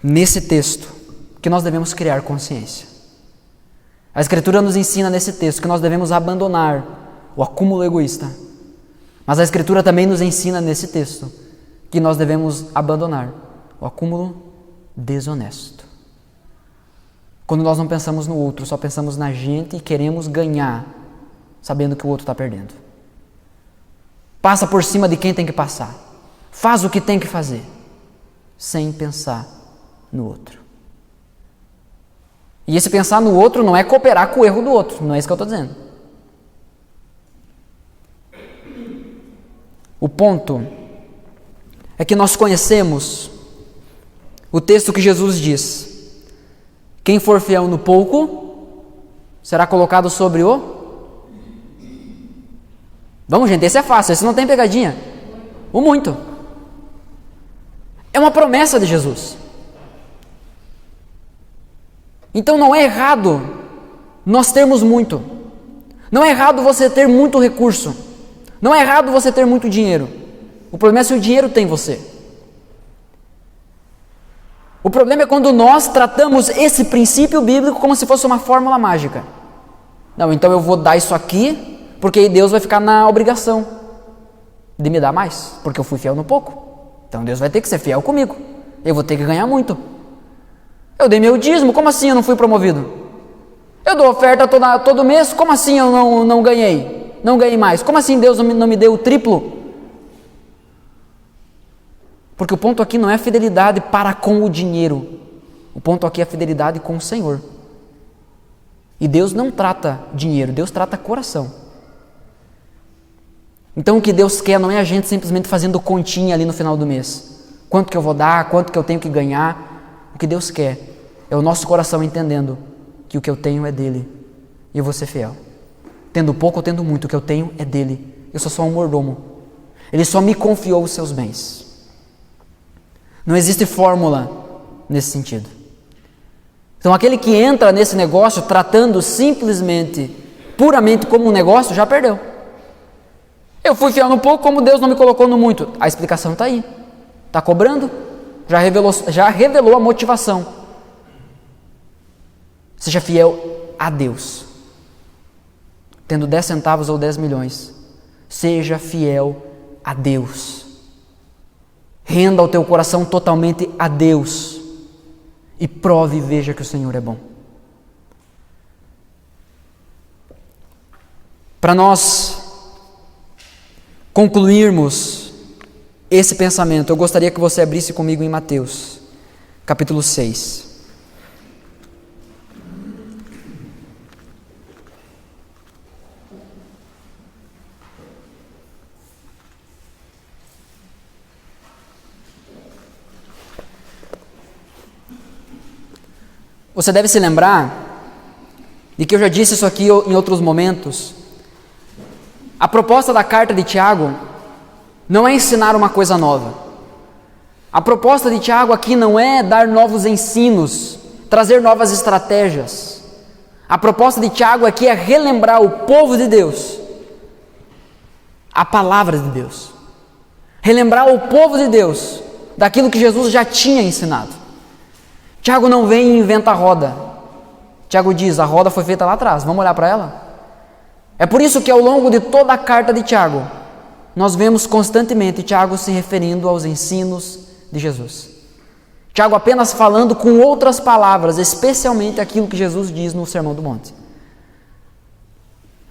nesse texto, que nós devemos criar consciência. A Escritura nos ensina nesse texto que nós devemos abandonar o acúmulo egoísta. Mas a Escritura também nos ensina nesse texto que nós devemos abandonar o acúmulo desonesto. Quando nós não pensamos no outro, só pensamos na gente e queremos ganhar, sabendo que o outro está perdendo. Passa por cima de quem tem que passar. Faz o que tem que fazer, sem pensar no outro. E esse pensar no outro não é cooperar com o erro do outro, não é isso que eu estou dizendo. O ponto é que nós conhecemos o texto que Jesus diz: quem for fiel no pouco, será colocado sobre o... Vamos, gente, esse é fácil, esse não tem pegadinha. O muito. É uma promessa de Jesus. Então não é errado nós termos muito. Não é errado você ter muito recurso. Não é errado você ter muito dinheiro. O problema é se o dinheiro tem você. O problema é quando nós tratamos esse princípio bíblico como se fosse uma fórmula mágica. Não, então eu vou dar isso aqui, porque aí Deus vai ficar na obrigação de me dar mais, porque eu fui fiel no pouco. Então Deus vai ter que ser fiel comigo. Eu vou ter que ganhar muito. Eu dei meu dízimo, como assim eu não fui promovido? Eu dou oferta todo mês, como assim eu não ganhei? Não ganhei mais. Como assim Deus não me deu o triplo? Porque o ponto aqui não é a fidelidade para com o dinheiro. O ponto aqui é a fidelidade com o Senhor. E Deus não trata dinheiro, Deus trata coração. Então o que Deus quer não é a gente simplesmente fazendo continha ali no final do mês. Quanto que eu vou dar, quanto que eu tenho que ganhar. O que Deus quer é o nosso coração entendendo que o que eu tenho é dele e eu vou ser fiel. Tendo pouco ou tendo muito, o que eu tenho é dele. Eu sou só um mordomo. Ele só me confiou os seus bens. Não existe fórmula nesse sentido. Então aquele que entra nesse negócio tratando simplesmente, puramente como um negócio, já perdeu. Eu fui fiel no pouco, como Deus não me colocou no muito. A explicação está aí. Está cobrando? Já revelou a motivação. Seja fiel a Deus. Tendo 10 centavos ou 10 milhões. Seja fiel a Deus. Renda o teu coração totalmente a Deus e prove e veja que o Senhor é bom. Para nós concluirmos esse pensamento, eu gostaria que você abrisse comigo em Mateus, capítulo 6. Você deve se lembrar de que eu já disse isso aqui em outros momentos. A proposta da carta de Tiago não é ensinar uma coisa nova. A proposta de Tiago aqui não é dar novos ensinos, trazer novas estratégias. A proposta de Tiago aqui é relembrar o povo de Deus a palavra de Deus. Relembrar o povo de Deus daquilo que Jesus já tinha ensinado. Tiago não vem e inventa a roda. Tiago diz, a roda foi feita lá atrás, vamos olhar para ela? É por isso que ao longo de toda a carta de Tiago, nós vemos constantemente Tiago se referindo aos ensinos de Jesus. Tiago apenas falando com outras palavras, especialmente aquilo que Jesus diz no Sermão do Monte.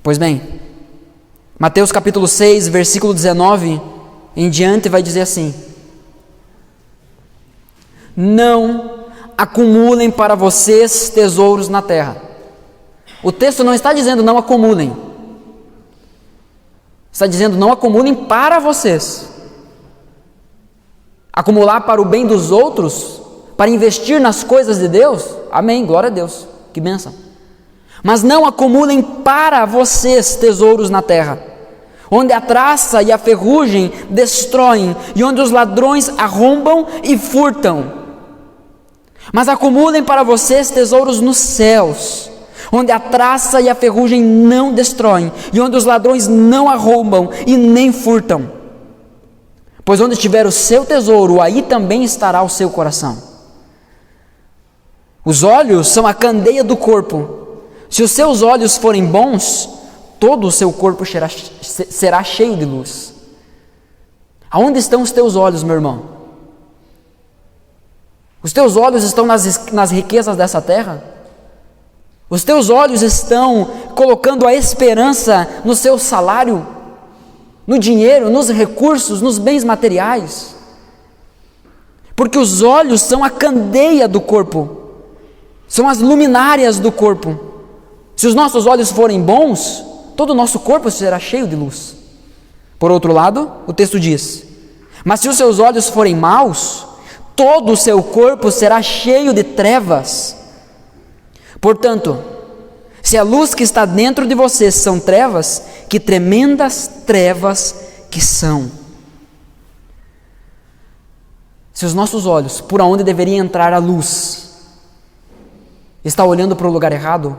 Pois bem, Mateus capítulo 6, versículo 19 em diante vai dizer assim: não acumulem para vocês tesouros na terra. O texto não está dizendo não acumulem. Está dizendo não acumulem para vocês. Acumular para o bem dos outros, para investir nas coisas de Deus, amém, glória a Deus, que bênção. Mas não acumulem para vocês tesouros na terra, onde a traça e a ferrugem destroem, e onde os ladrões arrombam e furtam. Mas acumulem para vocês tesouros nos céus, onde a traça e a ferrugem não destroem, e onde os ladrões não arrombam e nem furtam. Pois onde estiver o seu tesouro, aí também estará o seu coração. Os olhos são a candeia do corpo. Se os seus olhos forem bons, todo o seu corpo será cheio de luz. Aonde estão os teus olhos, meu irmão? Os teus olhos estão nas riquezas dessa terra? Os teus olhos estão colocando a esperança no seu salário, no dinheiro, nos recursos, nos bens materiais? Porque os olhos são a candeia do corpo, são as luminárias do corpo. Se os nossos olhos forem bons, todo o nosso corpo será cheio de luz. Por outro lado, o texto diz: mas se os seus olhos forem maus, todo o seu corpo será cheio de trevas. Portanto, se a luz que está dentro de vocês são trevas, que tremendas trevas que são. Se os nossos olhos, por onde deveria entrar a luz, está olhando para o lugar errado,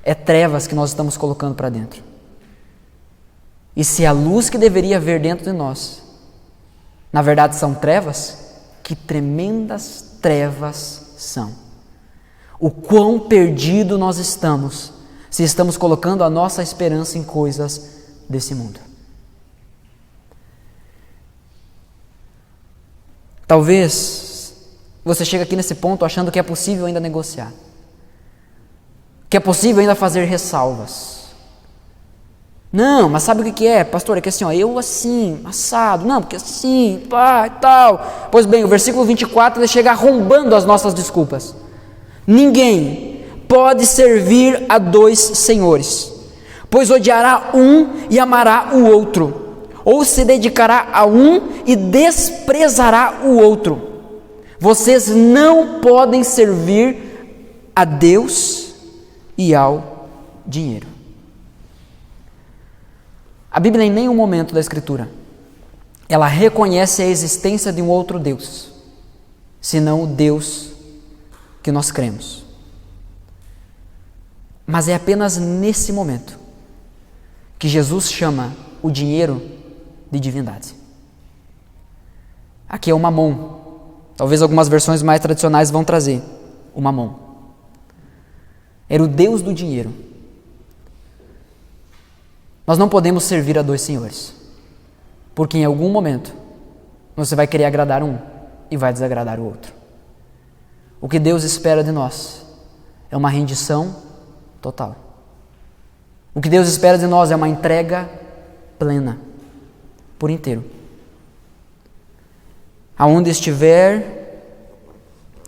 é trevas que nós estamos colocando para dentro. E se a luz que deveria ver dentro de nós, na verdade são trevas, que tremendas trevas são. O quão perdido nós estamos, se estamos colocando a nossa esperança em coisas desse mundo. Talvez você chegue aqui nesse ponto achando que é possível ainda negociar, que é possível ainda fazer ressalvas. Não, mas sabe o que é, pastor? É que assim, eu assim, assado, não, porque assim, pá, e tal. Pois bem, o versículo 24, ele chega arrombando as nossas desculpas. Ninguém pode servir a dois senhores, pois odiará um e amará o outro, ou se dedicará a um e desprezará o outro. Vocês não podem servir a Deus e ao dinheiro. A Bíblia em nenhum momento da Escritura, ela reconhece a existência de um outro Deus, senão o Deus que nós cremos. Mas é apenas nesse momento que Jesus chama o dinheiro de divindade. Aqui é o mamon. Talvez algumas versões mais tradicionais vão trazer o mamon. Era o Deus do dinheiro. Nós não podemos servir a dois senhores, porque em algum momento você vai querer agradar um e vai desagradar o outro. O que Deus espera de nós é uma rendição total. O que Deus espera de nós é uma entrega plena, por inteiro. Aonde estiver,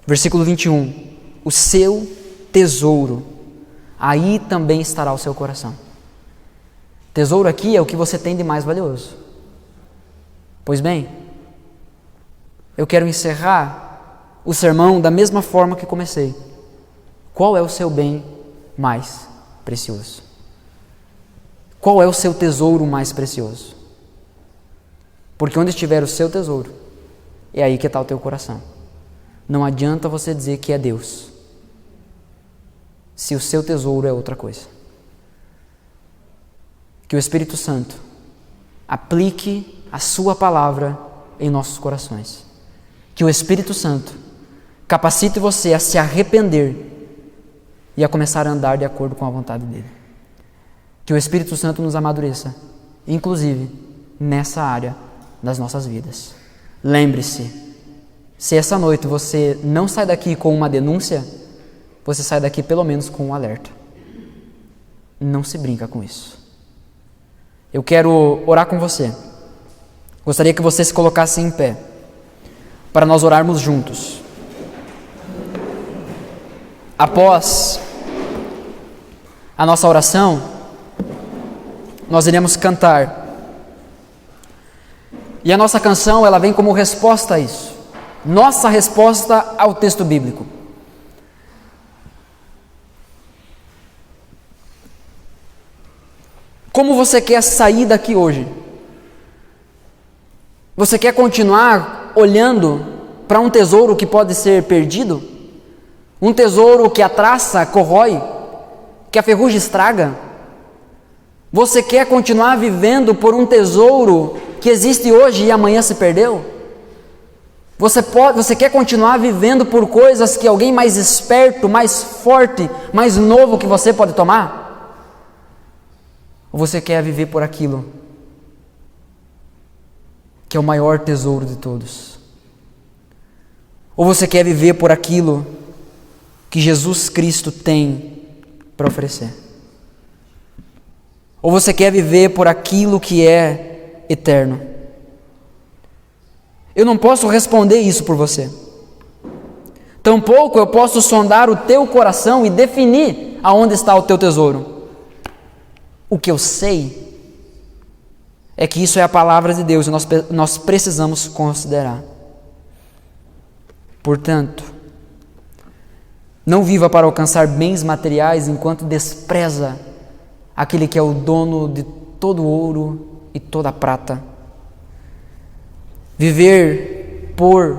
versículo 21, o seu tesouro, aí também estará o seu coração. Tesouro aqui é o que você tem de mais valioso. Pois bem, eu quero encerrar o sermão da mesma forma que comecei. Qual é o seu bem mais precioso? Qual é o seu tesouro mais precioso? Porque onde estiver o seu tesouro, é aí que está o teu coração. Não adianta você dizer que é Deus, se o seu tesouro é outra coisa. Que o Espírito Santo aplique a sua palavra em nossos corações. Que o Espírito Santo capacite você a se arrepender e a começar a andar de acordo com a vontade dele. Que o Espírito Santo nos amadureça, inclusive nessa área das nossas vidas. Lembre-se, se essa noite você não sai daqui com uma denúncia, você sai daqui pelo menos com um alerta. Não se brinca com isso. Eu quero orar com você. Gostaria que você se colocasse em pé para nós orarmos juntos. Após a nossa oração, nós iremos cantar. E a nossa canção, ela vem como resposta a isso. Nossa resposta ao texto bíblico. Como você quer sair daqui hoje? Você quer continuar olhando para um tesouro que pode ser perdido? Um tesouro que a traça corrói, que a ferrugem estraga? Você quer continuar vivendo por um tesouro que existe hoje e amanhã se perdeu? Você quer continuar vivendo por coisas que alguém mais esperto, mais forte, mais novo que você pode tomar? Ou você quer viver por aquilo que é o maior tesouro de todos? Ou você quer viver por aquilo que Jesus Cristo tem para oferecer? Ou você quer viver por aquilo que é eterno? Eu não posso responder isso por você. Tampouco eu posso sondar o teu coração e definir aonde está o teu tesouro. O que eu sei é que isso é a palavra de Deus e nós precisamos considerar. Portanto, não viva para alcançar bens materiais enquanto despreza aquele que é o dono de todo o ouro e toda a prata. Viver por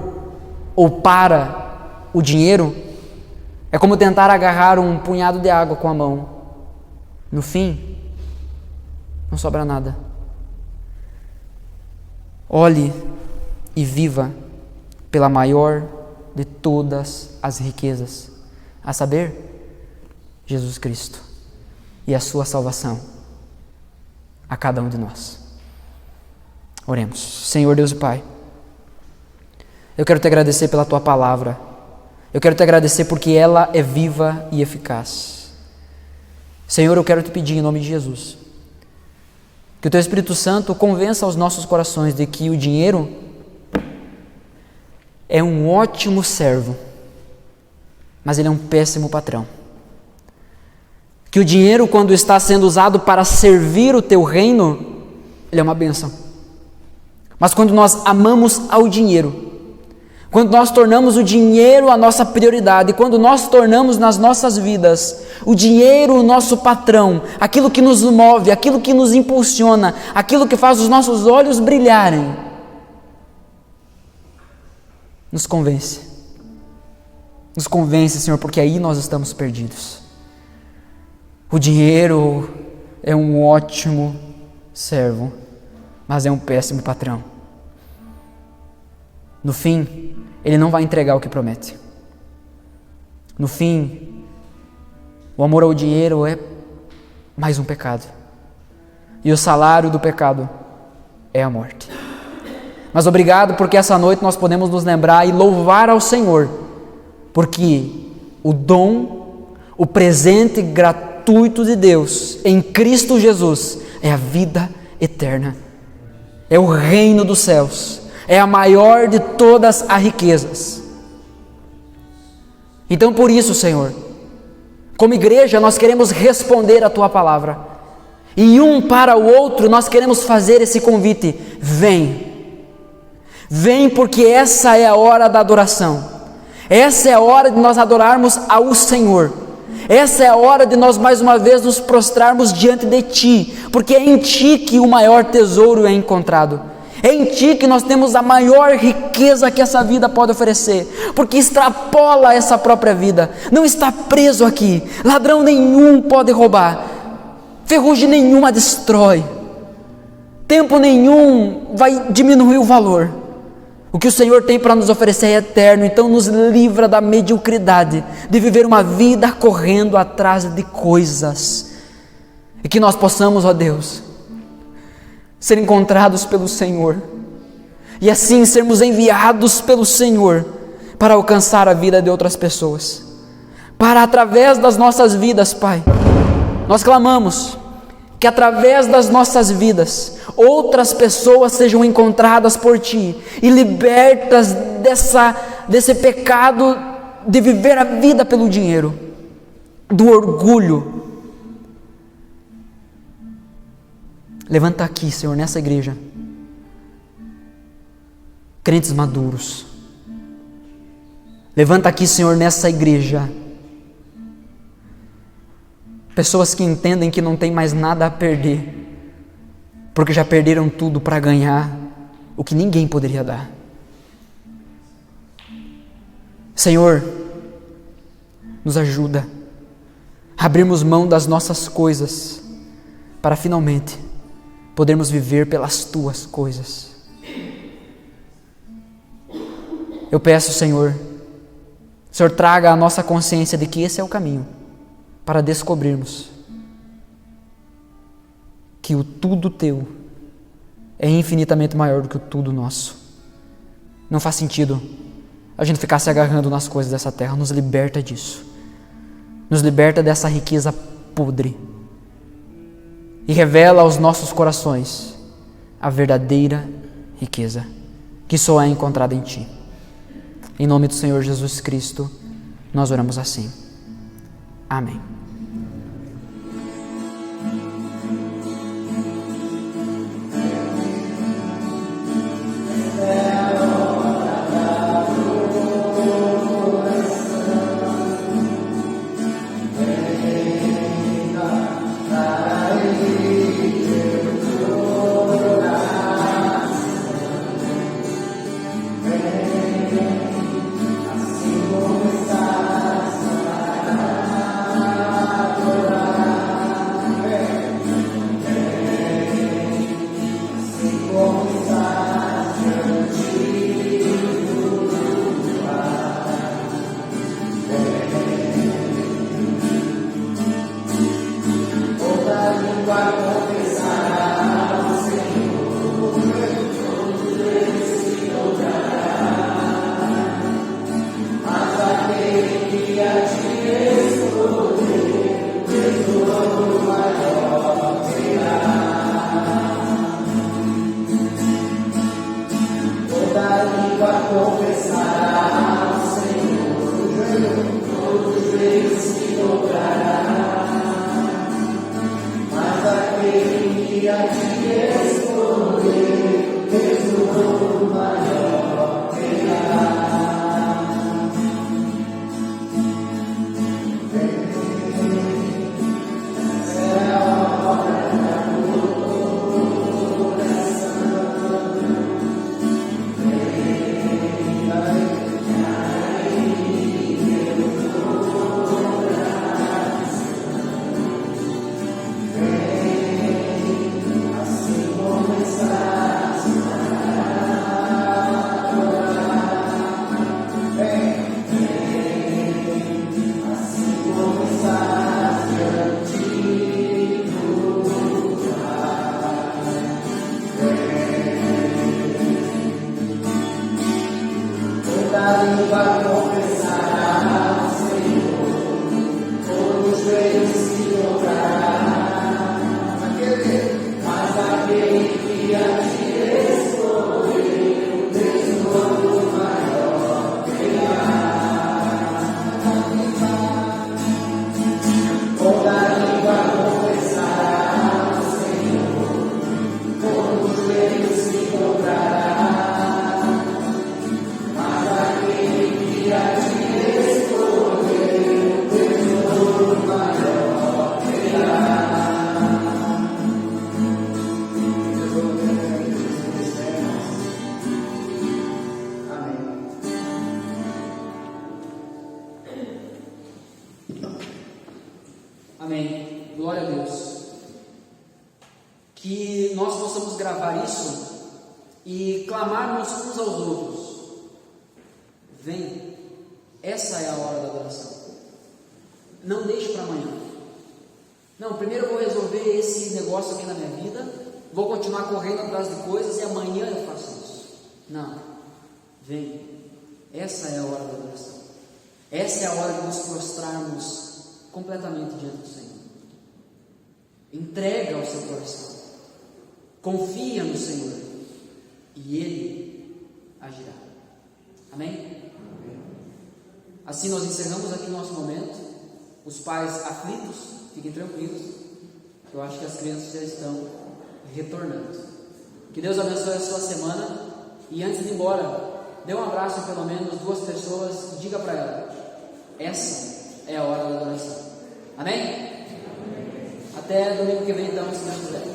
ou para o dinheiro é como tentar agarrar um punhado de água com a mão. No fim, não sobra nada. Olhe e viva pela maior de todas as riquezas, a saber, Jesus Cristo e a sua salvação a cada um de nós. Oremos. Senhor Deus e Pai, eu quero te agradecer pela Tua palavra. Eu quero te agradecer porque ela é viva e eficaz. Senhor, eu quero te pedir em nome de Jesus que o Teu Espírito Santo convença os nossos corações de que o dinheiro é um ótimo servo, mas ele é um péssimo patrão. Que o dinheiro, quando está sendo usado para servir o Teu reino, ele é uma bênção. Mas quando nós amamos ao dinheiro, quando nós tornamos o dinheiro a nossa prioridade, quando nós tornamos nas nossas vidas o dinheiro o nosso patrão, aquilo que nos move, aquilo que nos impulsiona, aquilo que faz os nossos olhos brilharem, nos convence. Nos convence, Senhor, porque aí nós estamos perdidos. O dinheiro é um ótimo servo, mas é um péssimo patrão. No fim, ele não vai entregar o que promete. No fim, o amor ao dinheiro é mais um pecado. E o salário do pecado é a morte. Mas obrigado porque essa noite nós podemos nos lembrar e louvar ao Senhor, porque o dom, o presente gratuito de Deus em Cristo Jesus é a vida eterna, é o reino dos céus, é a maior de todas as riquezas. Então por isso, Senhor, como igreja nós queremos responder a Tua palavra, e um para o outro nós queremos fazer esse convite: vem, vem, porque essa é a hora da adoração, essa é a hora de nós adorarmos ao Senhor, essa é a hora de nós mais uma vez nos prostrarmos diante de Ti, porque é em Ti que o maior tesouro é encontrado, é em Ti que nós temos a maior riqueza que essa vida pode oferecer, porque extrapola essa própria vida, não está preso aqui, ladrão nenhum pode roubar, ferrugem nenhuma destrói, tempo nenhum vai diminuir o valor. O que o Senhor tem para nos oferecer é eterno, então nos livra da mediocridade de viver uma vida correndo atrás de coisas, e que nós possamos, ó Deus, ser encontrados pelo Senhor, e assim sermos enviados pelo Senhor para alcançar a vida de outras pessoas, para através das nossas vidas, Pai, nós clamamos que através das nossas vidas outras pessoas sejam encontradas por Ti e libertas desse pecado de viver a vida pelo dinheiro, do orgulho. Levanta aqui, Senhor, nessa igreja, crentes maduros. Levanta aqui, Senhor, nessa igreja, pessoas que entendem que não tem mais nada a perder, porque já perderam tudo para ganhar o que ninguém poderia dar. Senhor, nos ajuda a abrirmos mão das nossas coisas para finalmente podermos viver pelas Tuas coisas. Eu peço, Senhor, o Senhor traga a nossa consciência de que esse é o caminho para descobrirmos que o tudo Teu é infinitamente maior do que o tudo nosso. Não faz sentido a gente ficar se agarrando nas coisas dessa terra. Nos liberta disso, nos liberta dessa riqueza podre e revela aos nossos corações a verdadeira riqueza que só é encontrada em Ti. Em nome do Senhor Jesus Cristo nós oramos assim. Amém. Amém. Glória a Deus. Que nós possamos gravar isso e clamarmos uns aos outros. Vem, essa é a hora da adoração. Não deixe para amanhã. Não, primeiro eu vou resolver esse negócio aqui na minha vida, vou continuar correndo atrás de coisas e amanhã eu faço isso. Não, vem, essa é a hora da adoração. Essa é a hora de nos prostrarmos completamente diante do Senhor. Entrega ao seu coração, confia no Senhor e Ele agirá. Amém? Assim nós encerramos aqui o nosso momento. Os pais aflitos, fiquem tranquilos, eu acho que as crianças já estão retornando. Que Deus abençoe a sua semana. E antes de ir embora, dê um abraço em pelo menos 2 pessoas e diga para elas: essa é a hora da adoração. Amém? Até domingo que vem, então, se Deus quiser.